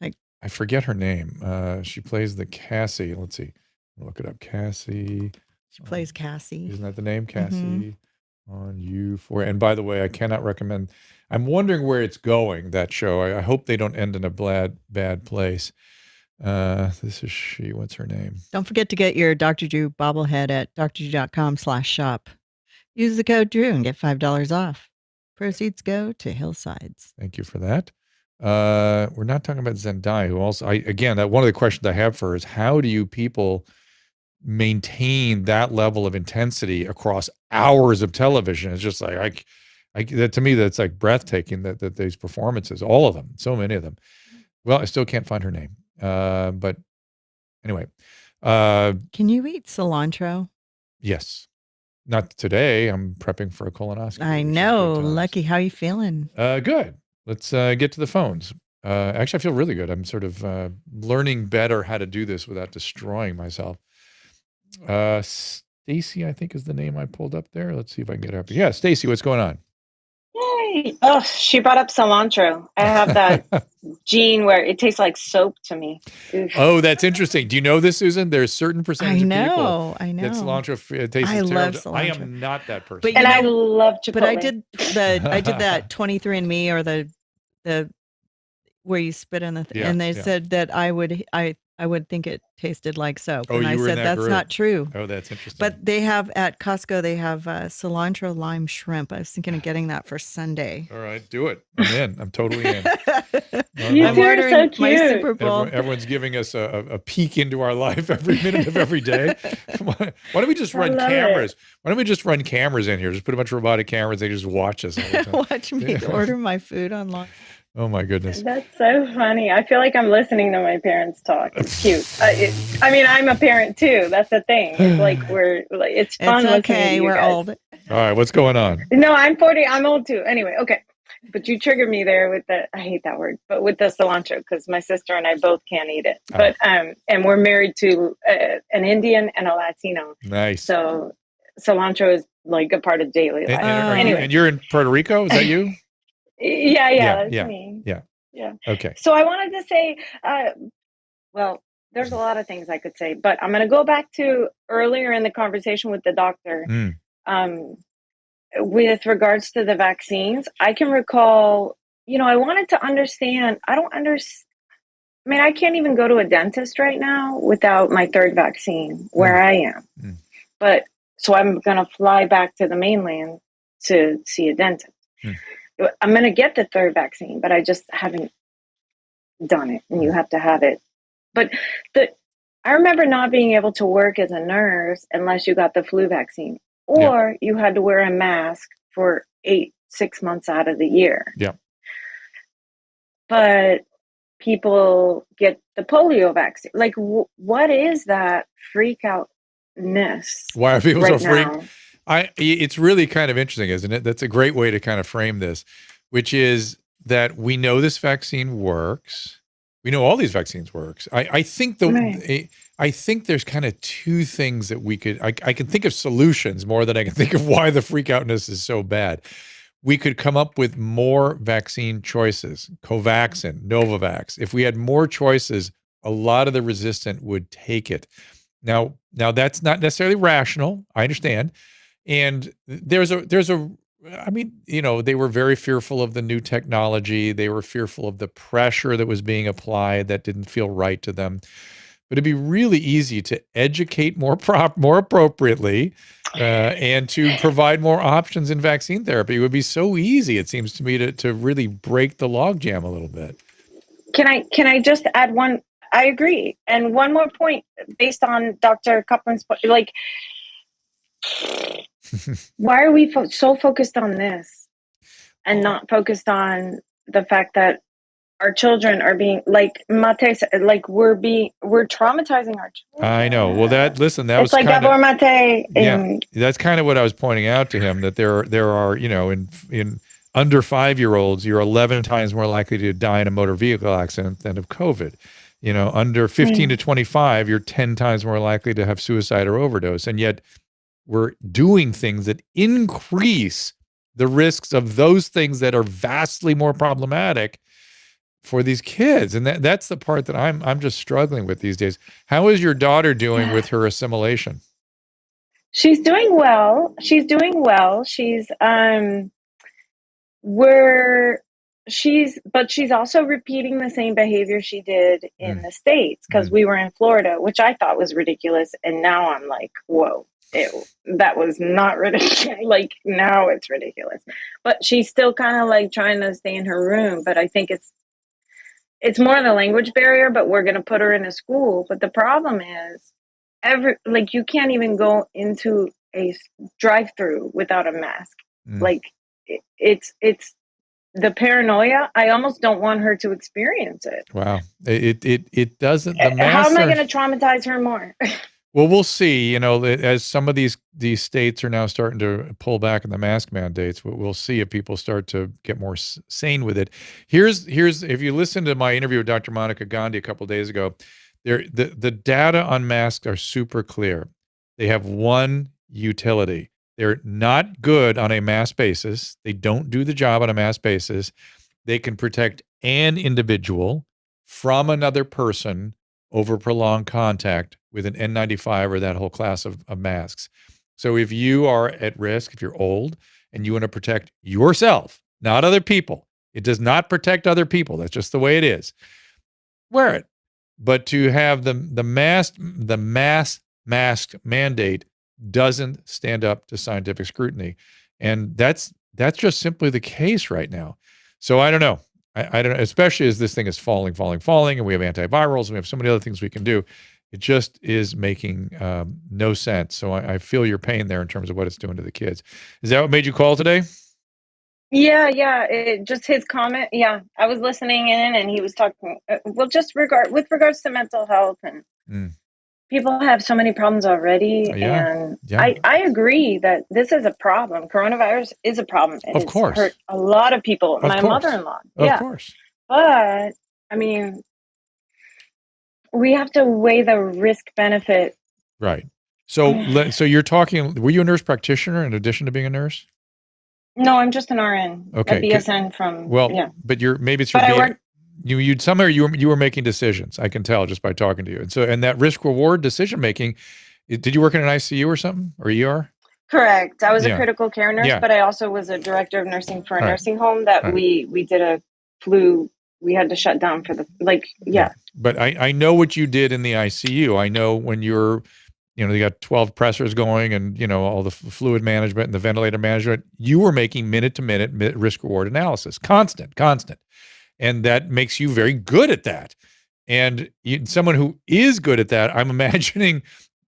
I forget her name. She plays the Cassie. Let's see. Look it up. Cassie. She plays Cassie. Isn't that the name? Cassie. On Euphoria. And by the way, I cannot recommend. I'm wondering where it's going, that show. I hope they don't end in a bad place. This is she. What's her name? Don't forget to get your Dr. Drew bobblehead at drdrew.com/shop. Use the code Drew and get $5 off. Proceeds go to Hillsides. Thank you for that. We're not talking about Zendaya, who also, one of the questions I have for her is, how do you people maintain that level of intensity across hours of television? It's just like that to me, that's like breathtaking that these performances, all of them, so many of them. Well, I still can't find her name. But anyway, can you eat cilantro? Yes. Not today. I'm prepping for a colonoscopy. I know. Lucky. How are you feeling? Good. Let's get to the phones. Actually, I feel really good. I'm sort of learning better how to do this without destroying myself. Stacy, I think is the name I pulled up there. Let's see if I can get her up. Yeah, Stacy, what's going on? Yay. Oh, she brought up cilantro. I have that gene where it tastes like soap to me. Oof. Oh, that's interesting. Do you know this, Susan? There's a certain percentage of people I know. that cilantro tastes I terrible. love cilantro. I am not that person. And I love Chipotle. But I did that 23andMe or the where you spit in the and they said that I I would think it tasted like soap. Oh, And I you were in said, that that's group. not true. Oh, that's interesting. But they have at Costco, they have cilantro lime shrimp. I was thinking of getting that for Sunday. All right, do it. I'm in. I'm totally in. You I'm two are ordering so my cute. Super Bowl. Everyone's giving us a peek into our life every minute of every day. Come on. Why don't we just run love cameras? it. Why don't we just run cameras in here? Just put a bunch of robotic cameras. They just watch us all the time. Watch me order my food online. Oh my goodness. That's so funny. I feel like I'm listening to my parents talk. It's cute. I mean, I'm a parent too. That's the thing. It's like it's fun. It's listening okay. to you We're guys. old. All right, what's going on? No, I'm 40. I'm old too. Anyway, okay. But you triggered me there with I hate that word, but with the cilantro, because my sister and I both can't eat it. Oh. But and we're married to an Indian and a Latino. Nice. So cilantro is like a part of daily life. Anyway. And you're in Puerto Rico? Is that you? Yeah, that's me. Yeah. Yeah. Okay. So I wanted to say, well, there's a lot of things I could say, but I'm going to go back to earlier in the conversation with the doctor. With regards to the vaccines, I can recall, I wanted to understand. I mean, I can't even go to a dentist right now without my third vaccine where I am. But so I'm going to fly back to the mainland to see a dentist. I'm going to get the third vaccine, but I just haven't done it, and you have to have it. But I remember not being able to work as a nurse unless you got the flu vaccine, or you had to wear a mask for 6 months out of the year. Yeah. But people get the polio vaccine. Like, what is that freak outness? Why are people right so freaked? now? It's really kind of interesting, isn't it? That's a great way to kind of frame this, which is that we know this vaccine works. We know all these vaccines works. I think I think there's kind of two things that we could. I can think of solutions more than I can think of why the freakoutness is so bad. We could come up with more vaccine choices, Covaxin, Novavax. If we had more choices, a lot of the resistant would take it. Now that's not necessarily rational. I understand. And I mean, they were very fearful of the new technology. They were fearful of the pressure that was being applied that didn't feel right to them. But it'd be really easy to educate more appropriately and to provide more options in vaccine therapy. It would be so easy, it seems to me, to really break the logjam a little bit. Can I just add one? I agree. And one more point based on Dr. Caplan's point, like, why are we so focused on this and not focused on the fact that our children are being, like Mate said, like we're traumatizing our children. I know. Well, that was it's like Gabor Mate. Yeah, that's kind of what I was pointing out to him, that there are, in under 5-year-olds, you're 11 times more likely to die in a motor vehicle accident than of COVID. Under 15 to 25, you're 10 times more likely to have suicide or overdose. And yet we're doing things that increase the risks of those things that are vastly more problematic for these kids. And that's the part that I'm just struggling with these days. How is your daughter doing with her assimilation? She's doing well. She's but she's also repeating the same behavior she did in the States, because we were in Florida, which I thought was ridiculous. And now I'm like, whoa, that was not ridiculous. Like, now it's ridiculous. But she's still kind of like trying to stay in her room. But I think it's more the language barrier, but we're going to put her in a school. But the problem is you can't even go into a drive-through without a mask. Like, it's the paranoia. I almost don't want her to experience it. Wow. It doesn't. The How am I going to traumatize her more? Well, we'll see. As some of these states are now starting to pull back on the mask mandates, we'll see if people start to get more sane with it. Here's if you listen to my interview with Dr. Monica Gandhi a couple of days ago, the data on masks are super clear. They have one utility. They're not good on a mass basis. They don't do the job on a mass basis. They can protect an individual from another person over prolonged contact with an N95 or that whole class of masks. So if you are at risk, if you're old and you want to protect yourself, not other people, it does not protect other people. That's just the way it is. Wear it. but to have the mass mask mandate doesn't stand up to scientific scrutiny. And that's just simply the case right now. So I don't know. I don't know, especially as this thing is falling, and we have antivirals, and we have so many other things we can do. It just is making no sense. So I feel your pain there in terms of what it's doing to the kids. Is that what made you call today? Yeah. Just his comment. Yeah, I was listening in, and he was talking. Just with regards to mental health, and people have so many problems already. And I agree that this is a problem. Coronavirus is a problem. Of course, hurt a lot of people. My mother-in-law. Of course. But I mean, we have to weigh the risk benefit. Right. So you're talking. Were you a nurse practitioner in addition to being a nurse? No, I'm just an RN. Okay. A BSN from. But maybe it's your. But I work. You somehow you were making decisions. I can tell just by talking to you. And that risk reward decision making. Did you work in an ICU or something or ER? Correct. I was a critical care nurse, but I also was a director of nursing for a nursing home that we did a flu. We had to shut down for the But I know what you did in the ICU. I know when you're, you got 12 pressors going and, all the fluid management and the ventilator management, you were making minute-to-minute risk reward analysis, constant. And that makes you very good at that. And someone who is good at that, I'm imagining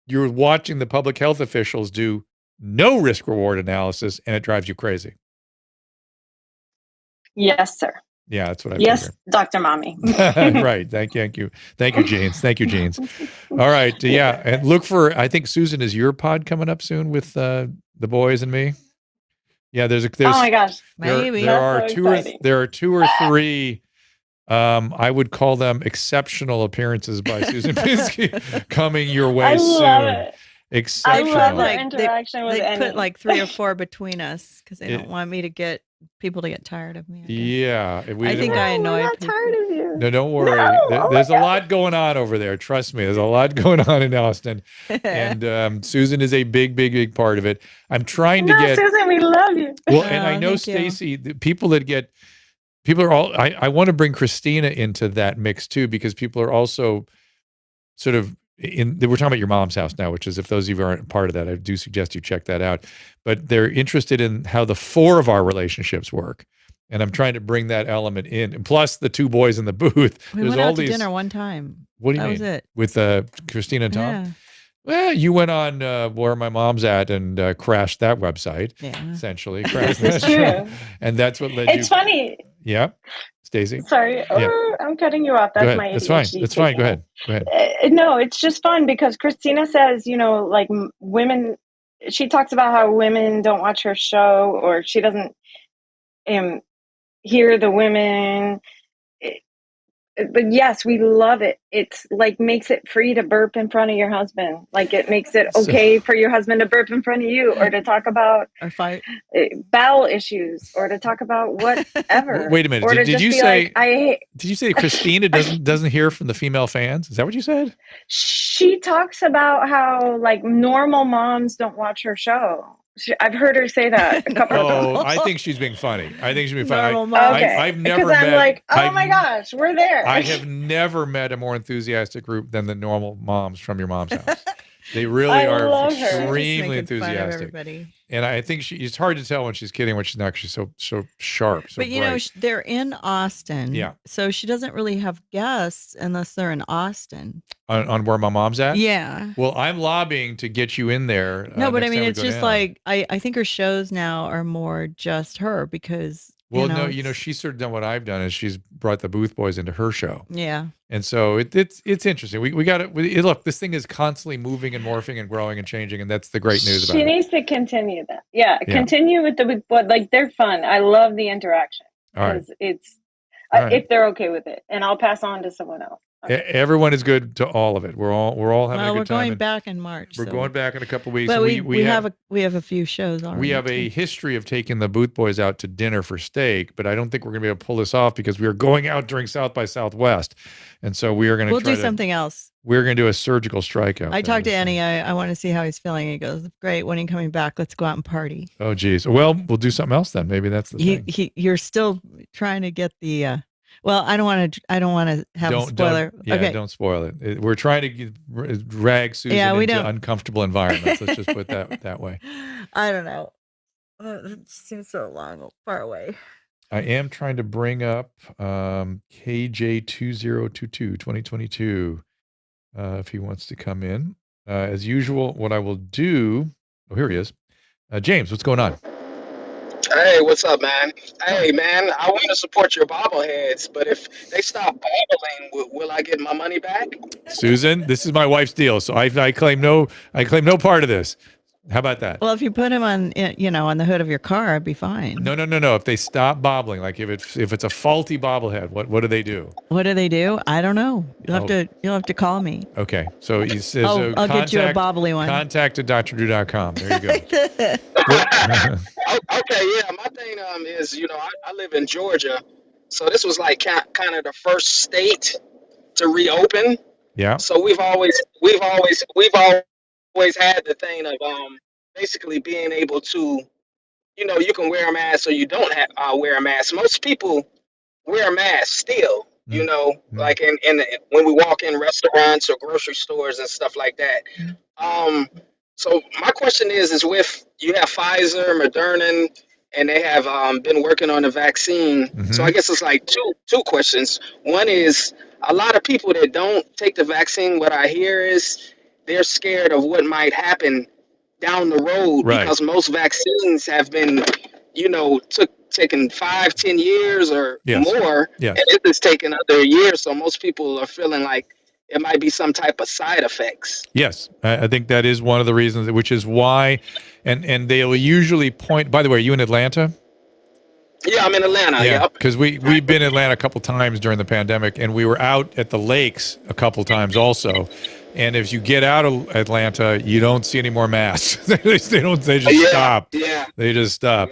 you're watching the public health officials do no risk reward analysis and it drives you crazy. Yes, sir. Yeah, that's what I Yes, figured. Dr. Mommy. Right. Thank you, James. All right. Yeah. And look for, I think, Susan, is your pod coming up soon with the boys and me? Yeah, there's oh my gosh. Maybe. There are two or three, I would call them exceptional appearances by Susan Pinsky coming your way soon. Love it. Exceptional. I love the interaction with They put like 3 or 4 between us because they don't want me to get people to get tired of me. Yeah. I think I annoyed people. Tired of you. No, don't worry. There's a lot going on over there. Trust me. There's a lot going on in Austin. And Susan is a big part of it. I'm trying to get... Susan, we love you. Well, and I know, Stacy, the people are all... I want to bring Christina into that mix too, because people are also sort of... we're talking about your mom's house now, which is, if those of you aren't part of that, I do suggest you check that out. But they're interested in how the 4 of our relationships work. And I'm trying to bring that element in. And plus the 2 boys in the booth. We went out to dinner one time. What do you mean? That was it. With Christina and Tom? Yeah. Well, you went on Where My Mom's At and crashed that website, essentially. This is true. And that's what led you. It's funny. Yeah. Stacey? Sorry. I'm cutting you off. That's my ADHD. That's fine. Go ahead. No, it's just fun because Christina says, like women, she talks about how women don't watch her show, or she doesn't hear the women. But yes, we love it. It's like makes it free to burp in front of your husband. Like it makes it okay for your husband to burp in front of you, or to talk about or fight bowel issues, or to talk about whatever. Wait a minute. Did you say? Did you say Christina doesn't hear from the female fans? Is that what you said? She talks about how like normal moms don't watch her show. I've heard her say that a couple of times. I think she's being funny. Okay. I've never met. I'm like, my gosh, we're there. I have never met a more enthusiastic group than the normal moms from your mom's house. They really are extremely enthusiastic. And I think it's hard to tell when she's kidding, when she's not. She's so sharp. So but bright. They're in Austin. Yeah. So she doesn't really have guests unless they're in Austin. On Where My Mom's At? Yeah. Well, I'm lobbying to get you in there. No, but I mean, it's just like, I think her shows now are more just her because... Well, she's sort of done what I've done, is she's brought the Booth Boys into her show. Yeah. And so it's interesting. We got to look, this thing is constantly moving and morphing and growing and changing, and that's the great news about it. She needs to continue that. Yeah, continue with the Booth Boys. Like, they're fun. I love the interaction. All right. It's if they're okay with it, and I'll pass on to someone else. Okay. Everyone is good to all of it. We're all having a good time. We're going back in March. We're going back in a couple of weeks. But we have a few shows already. We have a history of taking the Booth Boys out to dinner for steak, but I don't think we're going to be able to pull this off because we are going out during South by Southwest, and so we are going to. We'll do something else. We're going to do a surgical strikeout. I talked to Annie. I want to see how he's feeling. He goes, "Great. When are you coming back? Let's go out and party." Oh, geez. Well, we'll do something else then. Maybe that's the thing. You're still trying to get the Well, I don't want to have a spoiler. Okay. Don't spoil it. We're trying to drag Susan into uncomfortable environments. Let's just put that way. I don't know. It seems so far away. I am trying to bring up KJ2022 2022 if he wants to come in. As usual, what I will do. Oh, here he is. James, what's going on? Hey, what's up, man? Hey, man, I want to support your bobbleheads, but if they stop bobbling, will I get my money back? Susan, this is my wife's deal, so I claim no part of this. How about that? Well, if you put them on, on the hood of your car, it'd be fine. No. If they stop bobbling, like if it's a faulty bobblehead, what do they do? What do they do? I don't know. You'll have to call me. Okay, so he says, I'll get you a bobbly one. Contact at drdrew.com. There you go. Okay, yeah. My thing is, I live in Georgia, so this was like kind of the first state to reopen. Yeah. So we've always had the thing of basically being able to, you can wear a mask or you don't wear a mask. Most people wear a mask still, like when we walk in restaurants or grocery stores and stuff like that. So my question is with you have Pfizer, Moderna, and they have been working on a vaccine. So I guess it's like two questions. One is a lot of people that don't take the vaccine, what I hear is they're scared of what might happen down the road because most vaccines have been, taken 5-10 years or more. Yes. And it has taken another year. So most people are feeling like it might be some type of side effects. Yes, I think that is one of the reasons, which is why, and they will usually point, by the way, are you in Atlanta? Yeah, I'm in Atlanta. Yeah, because we've been in Atlanta a couple times during the pandemic, and we were out at the lakes a couple times also. And if you get out of Atlanta, you don't see any more masks. They just stop. Yeah. They just stop.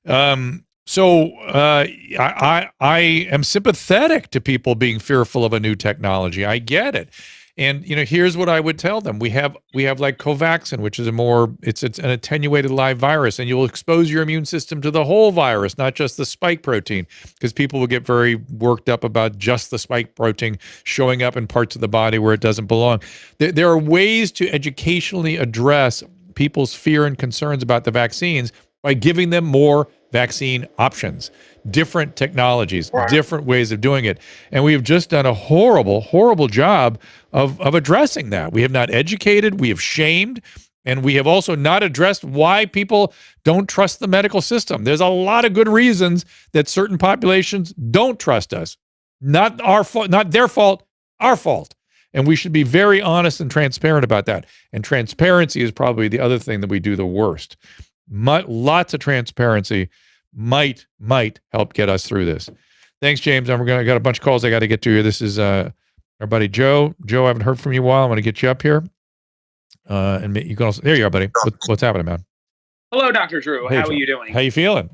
Yeah. So I am sympathetic to people being fearful of a new technology. I get it. And here's what I would tell them. We have like Covaxin, which is it's an attenuated live virus, and you'll expose your immune system to the whole virus, not just the spike protein, because people will get very worked up about just the spike protein showing up in parts of the body where it doesn't belong. There are ways to educationally address people's fear and concerns about the vaccines by giving them more vaccine options, different technologies, different ways of doing it. And we have just done a horrible, horrible job of addressing that. We have not educated, we have shamed, and we have also not addressed why people don't trust the medical system. There's a lot of good reasons that certain populations don't trust us. Not our fault, not their fault, our fault. And we should be very honest and transparent about that. And transparency is probably the other thing that we do the worst. Lots of transparency might help get us through this. Thanks, James. I got a bunch of calls I got to get to here. This is our buddy Joe. Joe, I haven't heard from you in a while. I'm going to get you up here. And you can also, there you are, buddy. What's happening, man? Hello, Dr. Drew. Hey, How Joe. are you doing? How you feeling?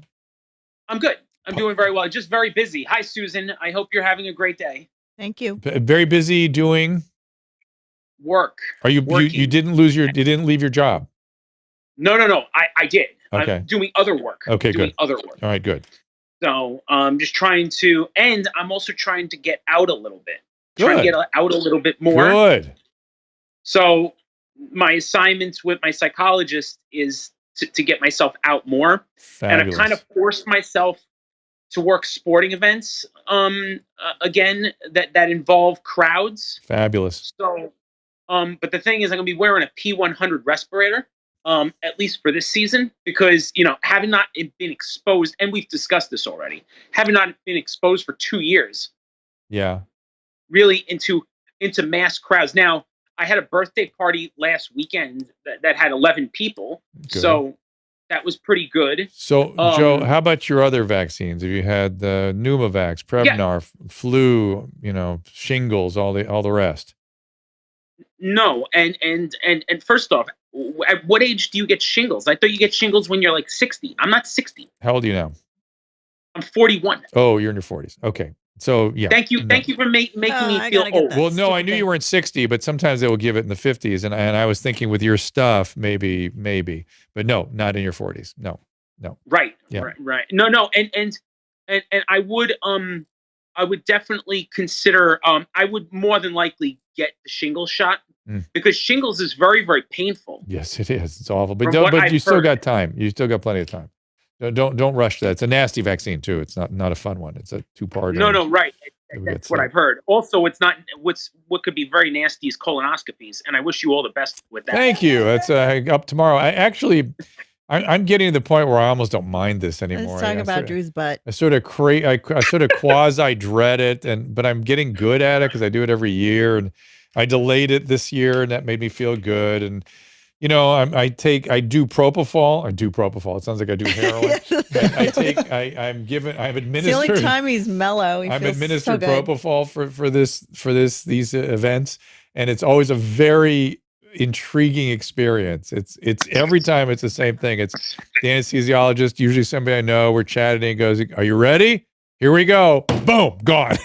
I'm good. I'm doing very well. Just very busy. Hi, Susan. I hope you're having a great day. Thank you. Very busy doing work. Are you didn't leave your job? No. I did. Okay. I'm doing other work. Okay, doing good. Other work. All right, good. So just trying to, and I'm also trying to get out a little bit. Good. Trying to get out a little bit more. Good. So my assignments with my psychologist is to get myself out more. Fabulous. And I've kind of forced myself to work sporting events again that involve crowds. Fabulous. So, but the thing is, I'm going to be wearing a P100 respirator. At least for this season, because, having not been exposed, and we've discussed this already, having not been exposed for 2 years. Yeah. Really into mass crowds. Now, I had a birthday party last weekend that had 11 people. Good. So that was pretty good. So, Joe, how about your other vaccines? Have you had the Pneumovax, Prevnar, flu, shingles, all the rest? No. And first off, at what age do you get shingles? I thought you get shingles when you're like 60. I'm not 60. How old are you now? I'm 41. Oh, you're in your 40s. Okay. So, yeah. Thank you for making me feel old. Well, no, I knew you weren't 60, but sometimes they will give it in the 50s. And I was thinking with your stuff, maybe. But no, not in your 40s. No. Right. Yeah. Right. No. And I I would definitely consider. I would more than likely get the shingles shot because shingles is very, very painful. Yes, it is. It's awful, but I've you still heard. got time. You still got plenty of time. Don't rush that. It's a nasty vaccine too. It's not a fun one. It's a 2-parter. No, right. That's what I've heard. Also, it's not what could be very nasty is colonoscopies, and I wish you all the best with that. Thank you. That's up tomorrow. I'm getting to the point where I almost don't mind this anymore. Let's talk about Drew's butt. I sort of quasi dread it, but I'm getting good at it because I do it every year, and I delayed it this year, and that made me feel good. And you know, I do propofol. I do propofol. It sounds like I do heroin. I've administered. It's the only time he's mellow. I've administered propofol for these events, and it's always a very intriguing experience. It's every time it's the same thing. It's the anesthesiologist, usually somebody I know. We're chatting and goes, "Are you ready? Here we go." Boom, gone.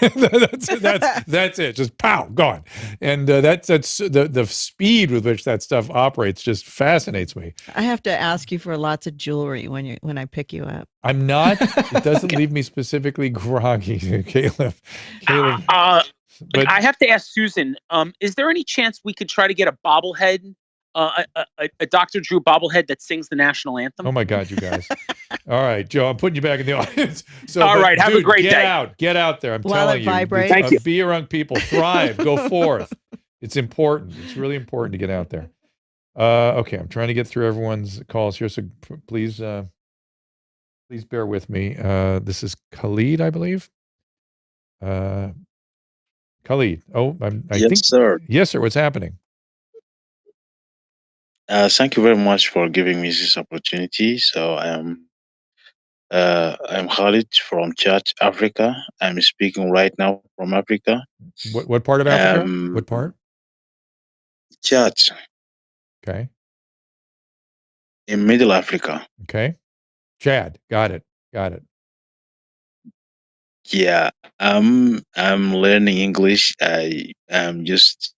that's it. Just pow, gone. And that's the speed with which that stuff operates just fascinates me. I have to ask you for lots of jewelry when I pick you up. I'm not. It doesn't leave me specifically groggy, Caleb. But I have to ask Susan, is there any chance we could try to get a bobblehead, a Dr. Drew bobblehead that sings the national anthem? Oh my God, you guys. All right, Joe, I'm putting you back in the audience. All right, have a great day. Get out there. I'm While telling it you. vibrates. Thank you. Be around people, thrive, go forth. It's important. It's really important to get out there. Okay, I'm trying to get through everyone's calls here, so please bear with me. This is Khalid, I believe. Khalid. Oh, I Yes, think. sir. Yes, sir. What's happening? Thank you very much for giving me this opportunity. So I'm Khalid from Chad, Africa. I'm speaking right now from Africa. What part of Africa? What part? Chad. Okay. In Middle Africa. Okay. Chad. Got it. Yeah. I'm learning English. I am just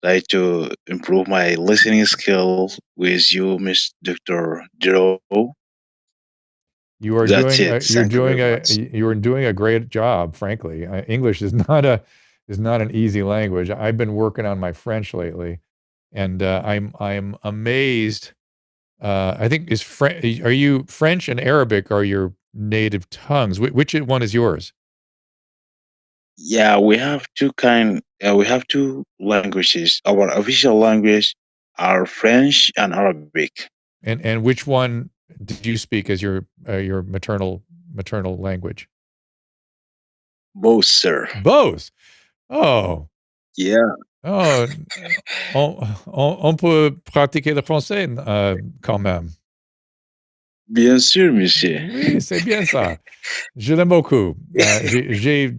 try to improve my listening skill with you, Miss Dr. Joe. You are That's doing. it. You are doing a great job. Frankly, English is not an easy language. I've been working on my French lately, and I'm amazed. I think are you French and Arabic are your native tongues? Which one is yours? Yeah, we have we have two languages. Our official language are French and Arabic. And which one did you speak as your maternal language? Both, sir. Both. Oh. Yeah. Oh. On peut pratiquer le français quand même. Bien sûr, monsieur. Oui, c'est bien ça. Je l'aime beaucoup. J'ai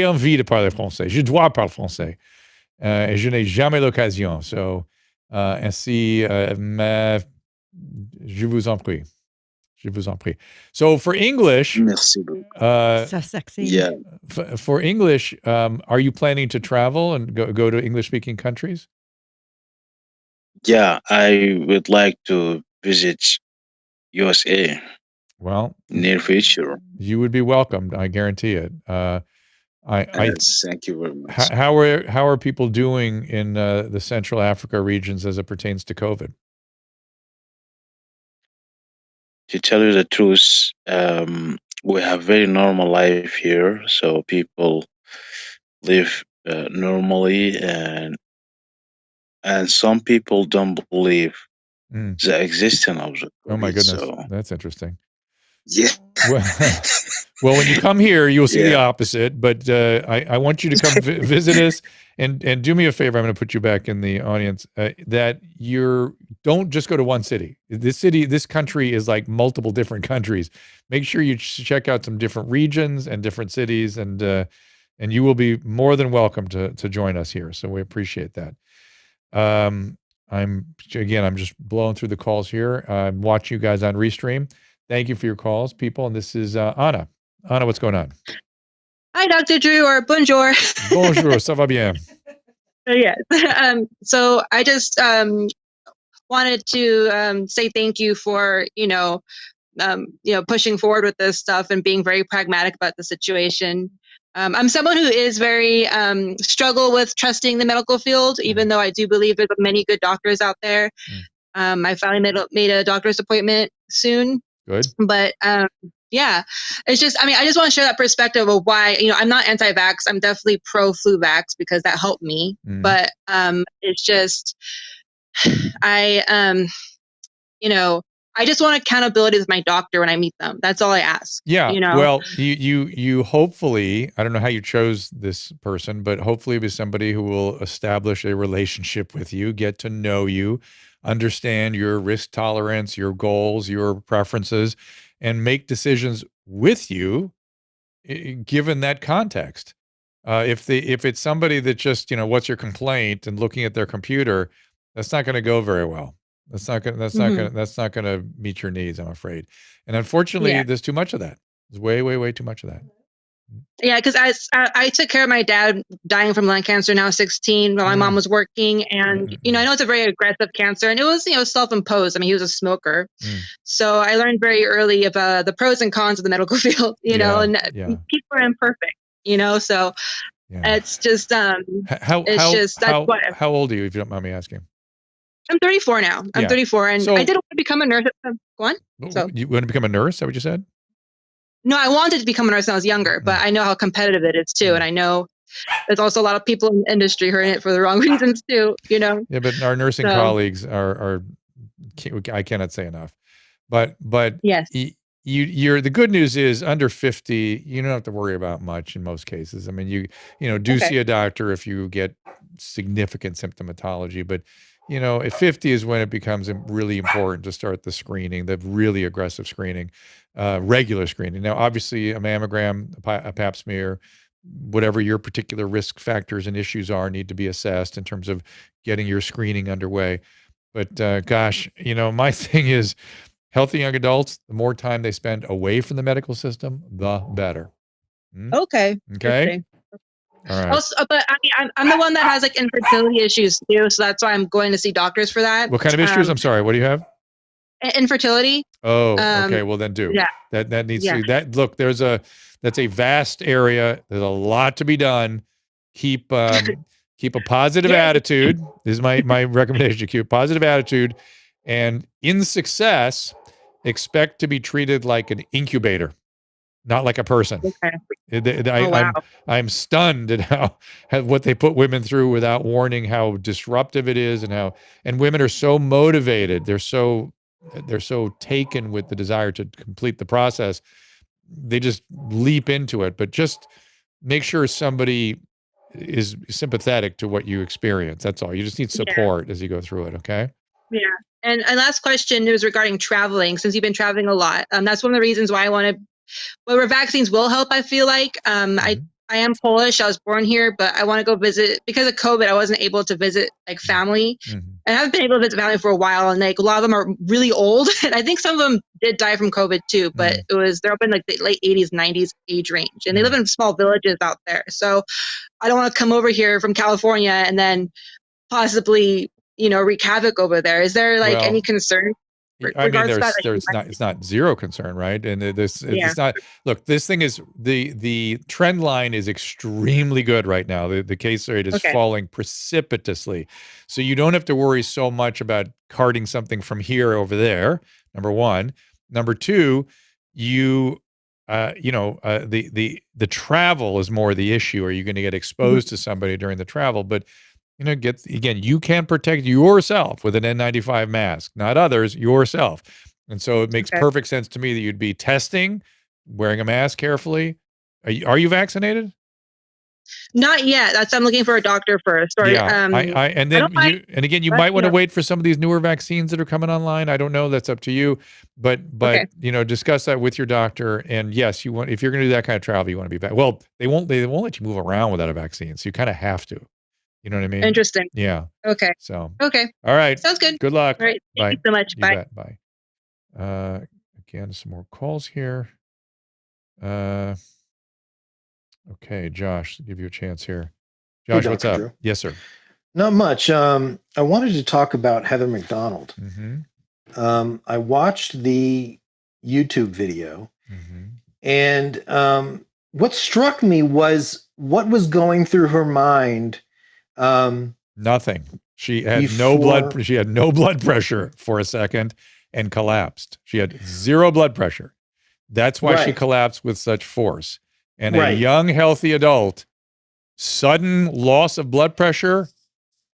envie de parler français. Je dois parler français. Et je n'ai jamais l'occasion. So, ainsi, je vous en prie. So for English, merci beaucoup. So sexy. Yeah. For English, are you planning to travel and go to English-speaking countries? Yeah, I would like to visit USA. Well, near future. You would be welcomed. I guarantee it. Thank you very much. How are people doing in the Central Africa regions as it pertains to COVID? To tell you the truth, we have very normal life here, so people live normally, and some people don't believe the existence of the COVID. Oh my goodness, so. That's interesting. Yeah. Well, when you come here, you'll see the opposite. But I want you to come visit us and do me a favor. I'm going to put you back in the audience. That don't just go to one city. This country is like multiple different countries. Make sure you check out some different regions and different cities, and you will be more than welcome to join us here. So we appreciate that. I'm just blowing through the calls here. I'm watching you guys on Restream. Thank you for your calls, people. And this is Anna. Anna, what's going on? Hi, Dr. Drew, or bonjour. Bonjour, ça va bien? Yes. So I just wanted to say thank you for, pushing forward with this stuff and being very pragmatic about the situation. I'm someone who is very struggle with trusting the medical field, even though I do believe there's many good doctors out there. I finally made a doctor's appointment soon. Good. But yeah, it's just, I just want to share that perspective of why, I'm not anti-vax. I'm definitely pro-flu vax because that helped me. But it's just, I just want accountability with my doctor when I meet them. That's all I ask. Yeah. Well, you hopefully, I don't know how you chose this person, but hopefully be somebody who will establish a relationship with you, get to know you, understand your risk tolerance, your goals, your preferences, and make decisions with you, given that context. If it's somebody that just, what's your complaint and looking at their computer, that's not going to go very well. That's not going to meet your needs, I'm afraid. And unfortunately, there's too much of that. There's way, way, way too much of that. Yeah, because I took care of my dad dying from lung cancer, now 16, while my mom was working. And, I know it's a very aggressive cancer, and it was, self-imposed. He was a smoker. So I learned very early about the pros and cons of the medical field, and people are imperfect, so it's just, how old are you, if you don't mind me asking? I'm 34 now. I'm 34, and I didn't want to become a nurse. Go on. So you want to become a nurse? Is that what you said? No, I wanted to become a nurse when I was younger, but I know how competitive it is too, and I know there's also a lot of people in the industry who are in it for the wrong reasons too. Yeah, but our nursing colleagues are I cannot say enough. But yes, you're the good news is under 50, you don't have to worry about much in most cases. See a doctor if you get significant symptomatology, but at 50 is when it becomes really important to start the screening, the really aggressive screening, regular screening. Now, obviously, a mammogram, a pap smear, whatever your particular risk factors and issues are, need to be assessed in terms of getting your screening underway. But gosh, my thing is healthy young adults, the more time they spend away from the medical system, the better. Okay. All right. Also, but I'm the one that has infertility issues too, so that's why I'm going to see doctors for that. What kind of issues? I'm sorry. What do you have? Infertility. Oh, okay. Well, then do. Yeah. That needs to. Look. That's a vast area. There's a lot to be done. Keep a positive attitude. This is my recommendation. Keep a positive attitude, and in success, expect to be treated like an incubator, not like a person. Okay. I'm stunned at what they put women through without warning, how disruptive it is, and women are so motivated. They're so taken with the desire to complete the process. They just leap into it, but just make sure somebody is sympathetic to what you experience. That's all. You just need support as you go through it. Okay. Yeah. And last question is regarding traveling, since you've been traveling a lot. That's one of the reasons why I want to, where vaccines will help, I feel like. I am Polish. I was born here, but I want to go visit. Because of COVID, I wasn't able to visit family. And I haven't been able to visit family for a while, and a lot of them are really old. And I think some of them did die from COVID too, but they're up in the late 80s, 90s age range. And they live in small villages out there. So I don't want to come over here from California and then possibly, wreak havoc over there. Is there any concern? It's not zero concern, right? And it's not. Look, this thing is the trend line is extremely good right now. The case rate is falling precipitously, so you don't have to worry so much about carting something from here over there. Number one. Number two, the travel is more the issue. Are you going to get exposed to somebody during the travel? But you can protect yourself with an N95 mask, not others, yourself. And so it makes perfect sense to me that you'd be testing, wearing a mask carefully. Are you vaccinated? Not yet. I'm looking for a doctor first. Or, you might want to wait for some of these newer vaccines that are coming online. I don't know. That's up to you. But discuss that with your doctor. And yes, if you're going to do that kind of travel, you want to be back. Well, they won't let you move around without a vaccine. So you kind of have to. You know what I mean? Interesting. Yeah. Okay. So. Okay. All right. Sounds good. Good luck. All right. Thank you so much. Bye. Bye. Again, some more calls here. Okay, Josh, I'll give you a chance here. Josh, what's up? Drew. Yes, sir. Not much. I wanted to talk about Heather McDonald. I watched the YouTube video. And what struck me was what was going through her mind. Nothing. She had no blood pressure for a second and collapsed. She had 0 blood pressure. That's why she collapsed with such force. And a young, healthy adult, sudden loss of blood pressure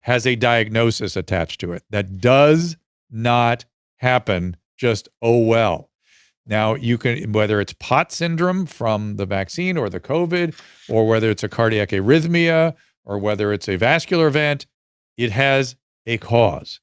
has a diagnosis attached to it. That does not happen just, oh, well. Now, you can, whether it's POTS syndrome from the vaccine or the COVID, or whether it's a cardiac arrhythmia, or whether it's a vascular event, it has a cause.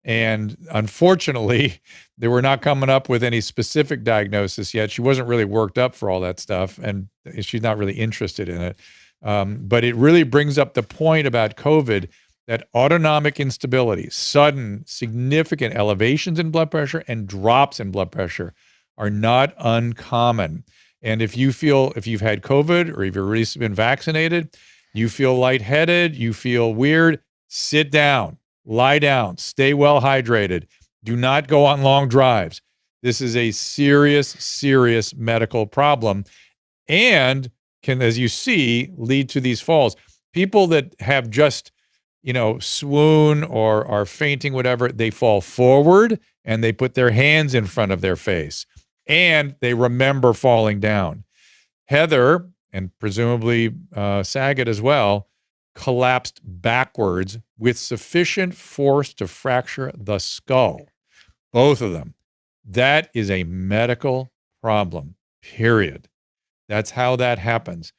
And unfortunately, they were not coming up with any specific diagnosis yet. She wasn't really worked up for all that stuff, and she's not really interested in it. But it really brings up the point about COVID that autonomic instability, sudden, significant elevations in blood pressure and drops in blood pressure are not uncommon. And if you've had COVID or if you've recently been vaccinated, you feel lightheaded, you feel weird, sit down, lie down, stay well hydrated. Do not go on long drives. This is a serious, serious medical problem and can, as you see, lead to these falls. People that have just, swoon or are fainting, whatever, they fall forward and they put their hands in front of their face and they remember falling down. Heather, and presumably Saget as well, collapsed backwards with sufficient force to fracture the skull. Both of them. That is a medical problem, period. That's how that happens.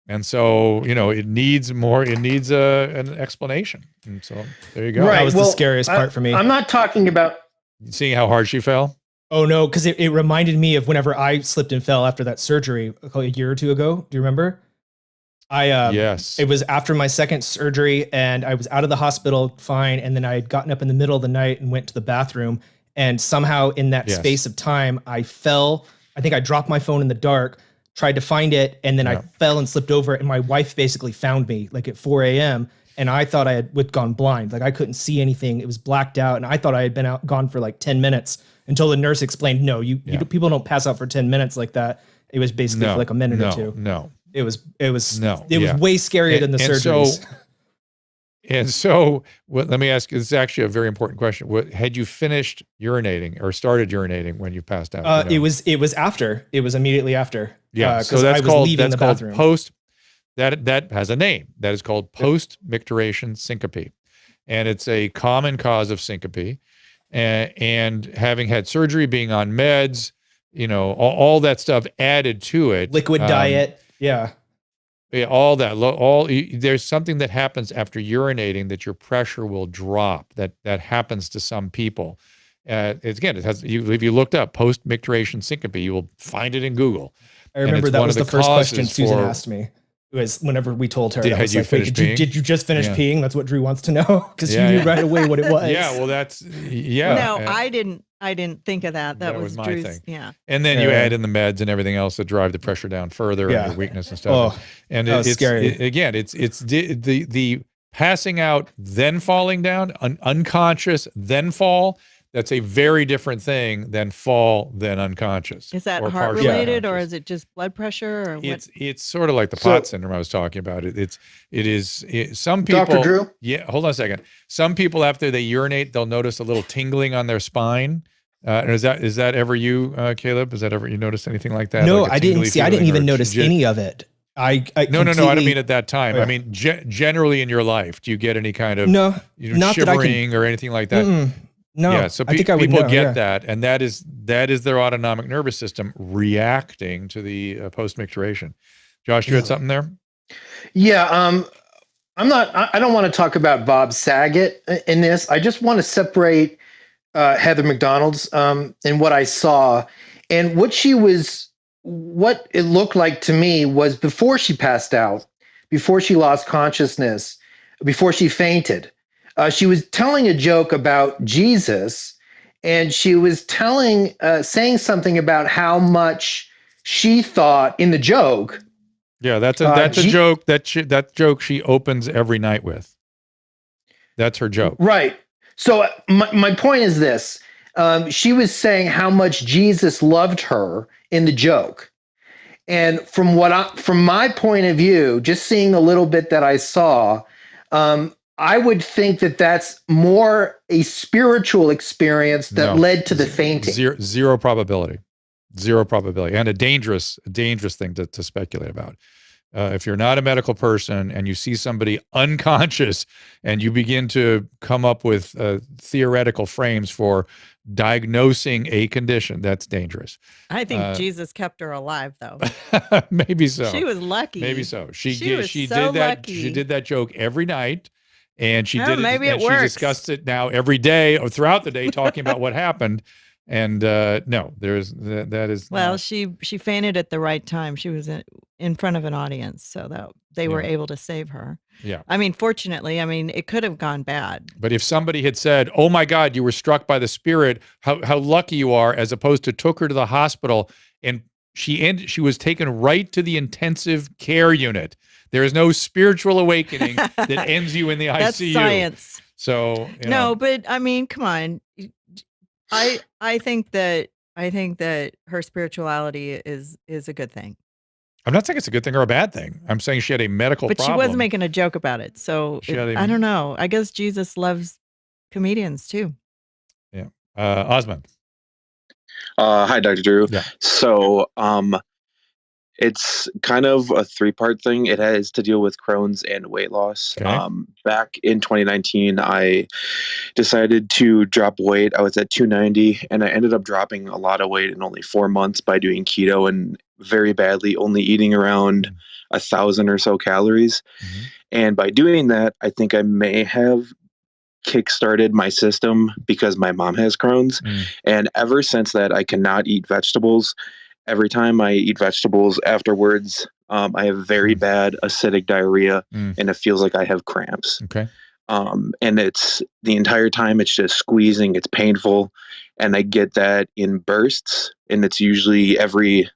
And so, it needs an explanation. And so there you go. Right. That was the scariest part for me. I'm not talking about seeing how hard she fell. Oh no, because it reminded me of whenever I slipped and fell after that surgery a year or two ago. Do you remember? Yes. It was after my second surgery and I was out of the hospital fine. And then I had gotten up in the middle of the night and went to the bathroom. And somehow in that space of time, I fell. I think I dropped my phone in the dark, tried to find it. And then I fell and slipped over. And my wife basically found me like at 4 a.m. And I thought I had gone blind. Like I couldn't see anything. It was blacked out. And I thought I had been gone for like 10 minutes until the nurse explained, no, you people don't pass out for 10 minutes like that. It was basically for like a minute or two. It was way scarier than the surgeries. So let me ask you, this is actually a very important question. Had you finished urinating or started urinating when you passed out? It was after. It was immediately after. Yeah. So that's called post. That has a name. That is called post-micturition syncope. And it's a common cause of syncope. And having had surgery, being on meds, all that stuff added to it. Liquid diet. Yeah, all that. There's something that happens after urinating that your pressure will drop. That happens to some people. If you looked up post-micturition syncope, you will find it in Google. I remember that was the first question Susan asked me. It was whenever we told her. Did you just finish peeing? That's what Drew wants to know because you knew right away what it was. Yeah, well, No, I didn't think of that. That was my Drew's thing. Yeah. And then you add in the meds and everything else that drive the pressure down further and your weakness and stuff. Oh, and it's scary. It's the passing out then falling down, unconscious then fall. That's a very different thing than fall then unconscious. Is that heart related or is it just blood pressure? Or it's sort of like the POTS syndrome I was talking about. It is some people. Dr. Drew? Yeah, hold on a second. Some people after they urinate, they'll notice a little tingling on their spine. And is that ever you, Caleb? Is that ever you noticed anything like that? No, like I didn't see. I didn't even notice any of it. No. I don't mean at that time. I mean generally in your life. Do you get any kind of shivering or anything like that? No, yeah, so I think I would people know, get that, and that is their autonomic nervous system reacting to the post-micturition. Josh, you had something there? Yeah, I don't want to talk about Bob Saget in this. I just want to separate Heather McDonald's and what I saw, and what it looked like to me was before she passed out, before she lost consciousness, before she fainted. She was telling a joke about Jesus, and she was saying something about how much she thought in the joke. Yeah, that's a joke that joke she opens every night with. That's her joke, right? So my point is this: she was saying how much Jesus loved her in the joke. And from my point of view, just seeing a little bit that I saw, I would think that that's more a spiritual experience that led to the fainting. Zero probability, and a dangerous thing to speculate about. If you're not a medical person and you see somebody unconscious and you begin to come up with theoretical frames for diagnosing a condition, that's dangerous. I think Jesus kept her alive, though. Maybe so. She was lucky. Maybe so. She did that. Lucky. She did that joke every night, and she maybe it works. She discussed it now every day or throughout the day, talking about what happened. And no, that is. Well, she fainted at the right time. She was in front of an audience, so that they were able to save her. Yeah. I mean, fortunately, it could have gone bad. But if somebody had said, "Oh my God, you were struck by the spirit. How lucky you are," as opposed to took her to the hospital and she was taken right to the intensive care unit. There is no spiritual awakening that ends you in the ICU. That's science. So no, but come on. I think that her spirituality is a good thing. I'm not saying it's a good thing or a bad thing. I'm saying she had a medical problem. But she was making a joke about it. So I don't know. I guess Jesus loves comedians too. Yeah. Osmond. Hi, Dr. Drew. Yeah. So it's kind of a three-part thing. It has to deal with Crohn's and weight loss. Okay. Back in 2019, I decided to drop weight. I was at 290, and I ended up dropping a lot of weight in only 4 months by doing keto and very badly, only eating around 1,000 or so calories. Mm-hmm. And by doing that, I think I may have kickstarted my system because my mom has Crohn's. And ever since that, I cannot eat vegetables. Every time I eat vegetables afterwards, I have very bad acidic diarrhea, and it feels like I have cramps. Okay. And it's the entire time it's just squeezing. It's painful. And I get that in bursts, and it's usually every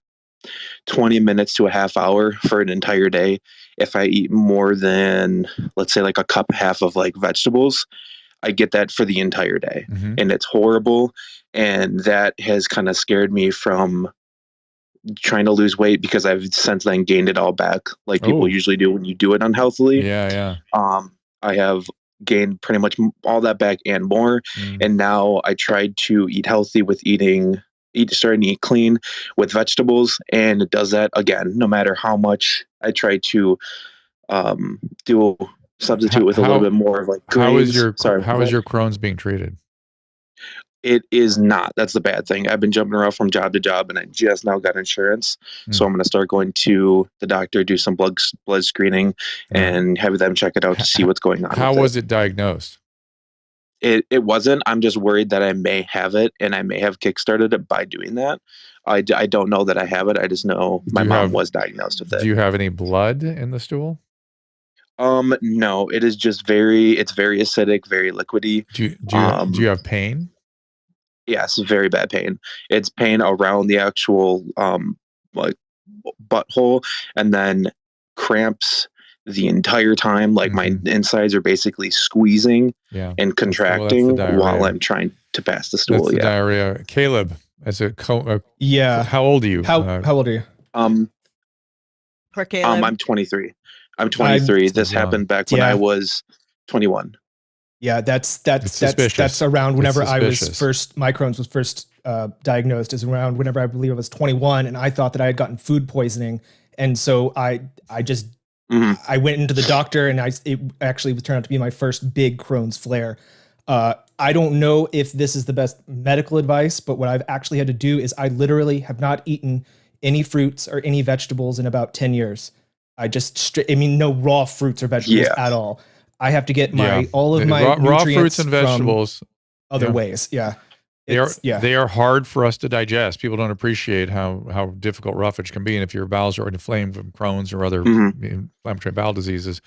20 minutes to a half hour for an entire day. If I eat more than, let's say, like a cup half of like vegetables, I get that for the entire day. Mm-hmm. And it's horrible. And that has kind of scared me from trying to lose weight, because I've since then gained it all back, like people usually do when you do it unhealthily. Yeah. I have gained pretty much all that back and more. And now I tried to eat healthy with starting to eat clean with vegetables, and it does that again, no matter how much I try to substitute with a little bit more of like grains. How is your Crohn's being treated? It is not. That's the bad thing. I've been jumping around from job to job, and I just now got insurance. So I'm going to start going to the doctor, do some blood screening, and have them check it out to see what's going on. How was it diagnosed? It wasn't. I'm just worried that I may have it, and I may have kickstarted it by doing that. I don't know that I have it. I just know my mom was diagnosed with it. Do you have any blood in the stool? No, it is just it's very acidic, very liquidy. Do you have pain? Yes, very bad pain. It's pain around the actual like butthole, and then cramps the entire time. Like my insides are basically squeezing and contracting while I'm trying to pass the stool. That's the diarrhea. Caleb, as how old are you? How old are you? For Caleb? I'm 23. I'm 23. This happened back when I was 21. Yeah, that's around whenever I was first. My Crohn's was first diagnosed, is around whenever I believe I was 21, and I thought that I had gotten food poisoning, and so I just I went into the doctor, and it actually turned out to be my first big Crohn's flare. I don't know if this is the best medical advice, but what I've actually had to do is I literally have not eaten any fruits or any vegetables in about 10 years. I just no raw fruits or vegetables at all. I have to get all of my raw fruits and vegetables other ways. Yeah. They are hard for us to digest. People don't appreciate how difficult roughage can be. And if your bowels are inflamed from Crohn's or other inflammatory bowel diseases,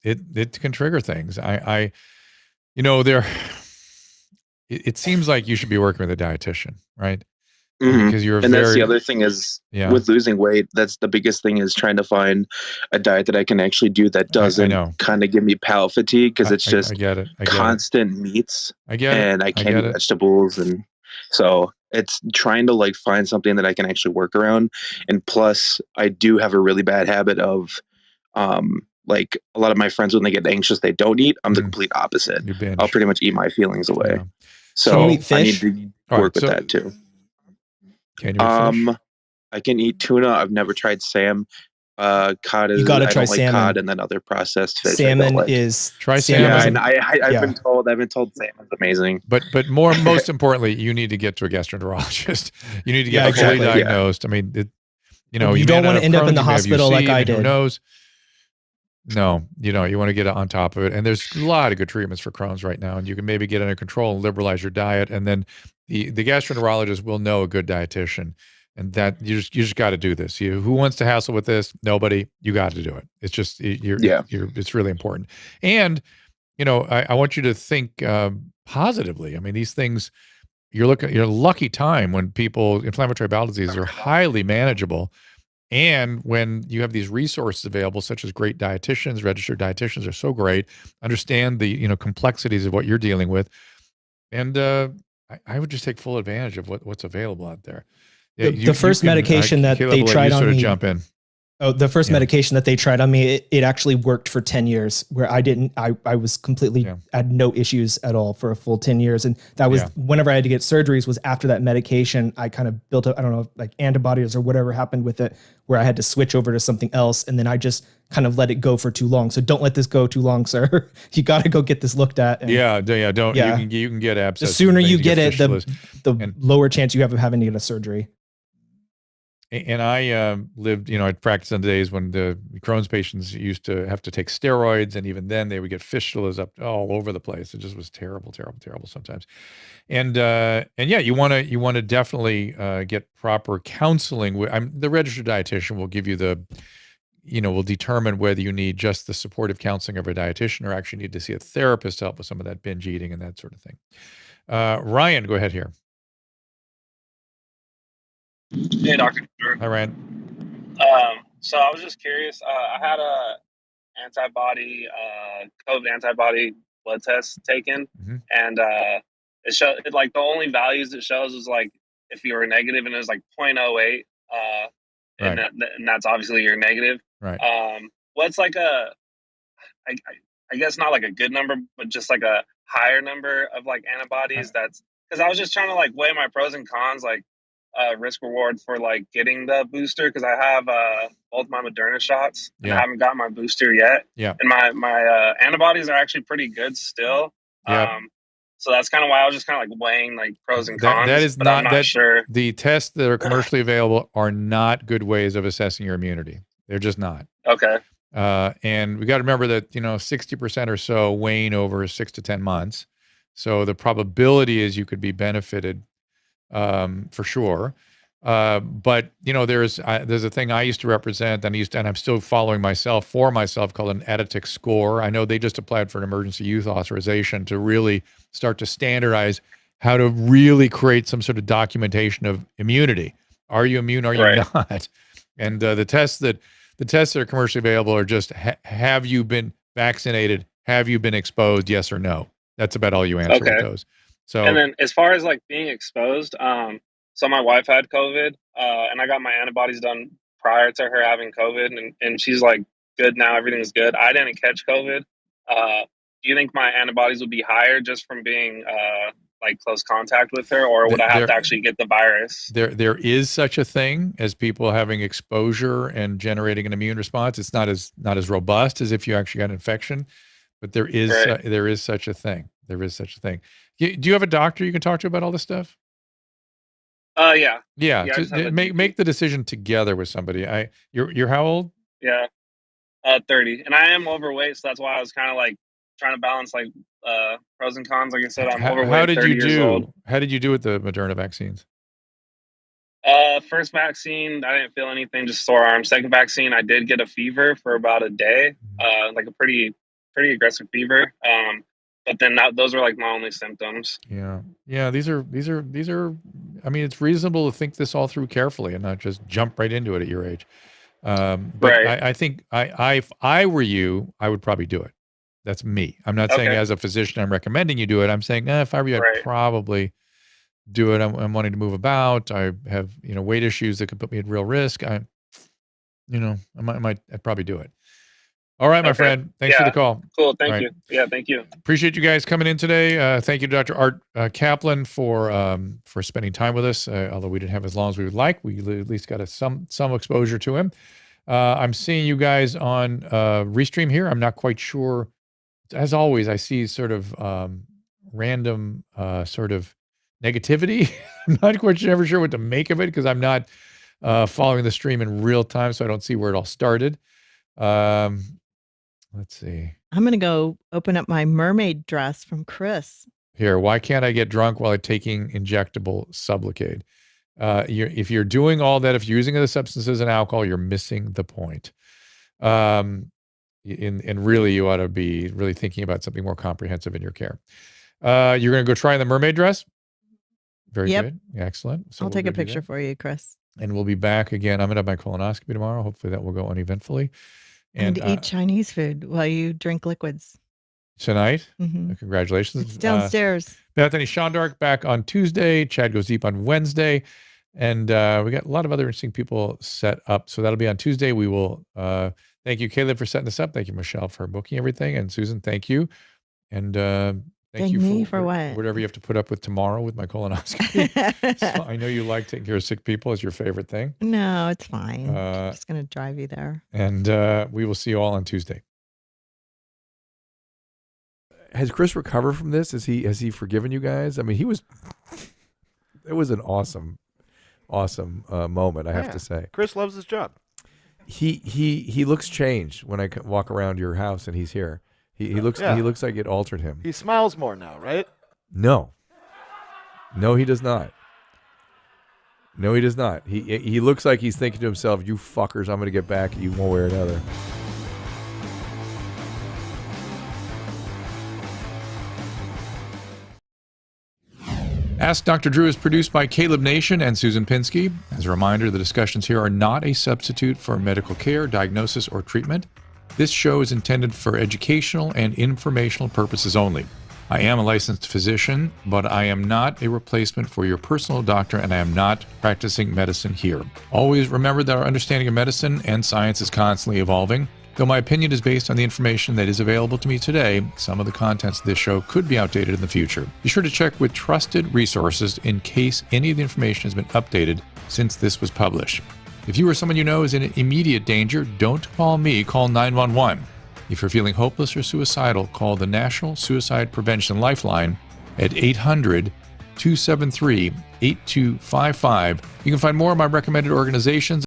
it can trigger things. It seems like you should be working with a dietitian, right? because you're and that's the other thing is Yeah. with losing weight, that's the biggest thing is trying to find a diet that I can actually do that doesn't kind of give me palate fatigue, because it's just I get it. constant meats. I get it. And I can't eat vegetables, and so it's trying to like find something that I can actually work around. And plus, I do have a really bad habit of like a lot of my friends, when they get anxious, they don't eat. I'm the complete opposite. I'll pretty much eat my feelings away. Yeah. So Can you eat fish? I need to work with that too. Can you eat fish? I can eat tuna. I've never tried salmon. Cod is, You gotta I try don't like salmon. cod, and then other processed fish. Salmon like. is try salmon. salmon. I've been told salmon's amazing. But most importantly, you need to get to a gastroenterologist. You need to get fully diagnosed. I mean, you don't want to end up in the hospital like I did. Who knows? No, you want to get on top of it. And there's a lot of good treatments for Crohn's right now, and you can maybe get under control and liberalize your diet. And then the gastroenterologist will know a good dietitian, and that you just got to do this. Who wants to hassle with this? Nobody. You got to do it. It's just it's really important. And I want you to think positively. I mean, these things, you're a lucky time when inflammatory bowel diseases are highly manageable. And when you have these resources available, such as great dietitians, registered dietitians are so great, understand the complexities of what you're dealing with. And I would just take full advantage of what's available out there. The first medication that they tried on me. Jump in. Oh, the first medication that they tried on me, it actually worked for 10 years where I was completely, I had no issues at all for a full 10 years. And that was whenever I had to get surgeries was after that medication, I kind of built up, I don't know, like antibodies or whatever happened with it, where I had to switch over to something else. And then I just kind of let it go for too long. So don't let this go too long, sir. You got to go get this looked at. And, don't. You can get abscesses. The sooner you get it, the lower chance you have of having to get a surgery. And I lived, I practiced on the days when the Crohn's patients used to have to take steroids, and even then they would get fistulas up all over the place. It just was terrible, terrible, terrible sometimes. And you want to definitely get proper counseling. The registered dietitian will give you will determine whether you need just the supportive counseling of a dietitian or actually need to see a therapist to help with some of that binge eating and that sort of thing. Ryan, go ahead here. Hey, Dr. Drew. Hi, Ryan. So I was just curious. I had a COVID antibody blood test taken, and it showed like the only values it shows is like if you were negative, and it was like 0.08, and that's obviously you're negative. Right. What's like I guess not like a good number, but just like a higher number of like antibodies? That's because I was just trying to like weigh my pros and cons, like risk reward for like getting the booster, because I have both my Moderna shots and I haven't got my booster yet. Yeah. And my antibodies are actually pretty good still. Yeah. So that's kind of why I was just kind of like weighing like pros and cons. That is but not I'm not that sure. The tests that are commercially available are not good ways of assessing your immunity. They're just not. Okay. And we got to remember that 60% or so wane over 6 to 10 months. So the probability is you could be benefited for sure. But there's a thing I used to represent, and I'm still following for myself called an Additic score. I know they just applied for an emergency use authorization to really start to standardize how to really create some sort of documentation of immunity. Are you immune? Are you not? And the tests that are commercially available are just, have you been vaccinated? Have you been exposed? Yes or no? That's about all you answer with those. So, and then as far as like being exposed, so my wife had COVID, and I got my antibodies done prior to her having COVID, and she's like good now. Everything's good. I didn't catch COVID. Do you think my antibodies would be higher just from being like close contact with her, or would I have to actually get the virus? There is such a thing as people having exposure and generating an immune response. It's not as robust as if you actually got an infection, but there is such a thing. There is such a thing. Do you have a doctor you can talk to about all this stuff? Yeah. Make the decision together with somebody. You're how old? Yeah, 30, and I am overweight, so that's why I was kind of like trying to balance like pros and cons. Like I said, I'm overweight. How did 30 you years old. How did you do with the Moderna vaccines? First vaccine, I didn't feel anything, just sore arms. Second vaccine, I did get a fever for about a day, like a pretty aggressive fever. But then those were like my only symptoms. Yeah. These are I mean, it's reasonable to think this all through carefully and not just jump right into it at your age. But Right. I think if I were you, I would probably do it. That's me. I'm not saying Okay. as a physician I'm recommending you do it. I'm saying if I were you, I'd Right. probably do it. I'm wanting to move about. I have weight issues that could put me at real risk. I'd probably do it. All right, my Okay. friend. Thanks for the Yeah. call. Cool. All Thank right. you. Yeah. Thank you. Appreciate you guys coming in today. Thank you to Dr. Art Caplan for spending time with us. Although we didn't have as long as we would like, we at least got some exposure to him. I'm seeing you guys on Restream here. I'm not quite sure. As always, I see sort of random sort of negativity. I'm not quite ever sure what to make of it because I'm not following the stream in real time, so I don't see where it all started. Let's see. I'm going to go open up my mermaid dress from Chris. Here, why can't I get drunk while I'm taking injectable Sublocade? If you're doing all that, if you're using the substances and alcohol, you're missing the point. And really, you ought to be really thinking about something more comprehensive in your care. You're going to go try the mermaid dress? Very good. Excellent. So I'll take a picture for you, Chris. And we'll be back again. I'm going to have my colonoscopy tomorrow. Hopefully that will go uneventfully. And eat Chinese food while you drink liquids. Tonight? Mm-hmm. Congratulations. It's downstairs. Bethany Shondark back on Tuesday. Chad Goes Deep on Wednesday. And we got a lot of other interesting people set up. So that'll be on Tuesday. We will thank you, Caleb, for setting this up. Thank you, Michelle, for booking everything. And Susan, thank you. And thank you me for what? Whatever you have to put up with tomorrow with my colonoscopy. So I know you like taking care of sick people as your favorite thing. No, it's fine. I'm just going to drive you there. And we will see you all on Tuesday. Has Chris recovered from this? Has he forgiven you guys? I mean, it was an awesome moment, I have to say. Chris loves his job. He looks changed when I walk around your house and he's here. He looks like it altered him. He smiles more now, right? No, he does not. No, he does not. He looks like he's thinking to himself, "You fuckers, I'm going to get back at you one way or another." Ask Dr. Drew is produced by Caleb Nation and Susan Pinsky. As a reminder, the discussions here are not a substitute for medical care, diagnosis, or treatment. This show is intended for educational and informational purposes only. I am a licensed physician, but I am not a replacement for your personal doctor, and I am not practicing medicine here. Always remember that our understanding of medicine and science is constantly evolving. Though my opinion is based on the information that is available to me today, some of the contents of this show could be outdated in the future. Be sure to check with trusted resources in case any of the information has been updated since this was published. If you or someone you know is in immediate danger, don't call me, call 911. If you're feeling hopeless or suicidal, call the National Suicide Prevention Lifeline at 800-273-8255. You can find more of my recommended organizations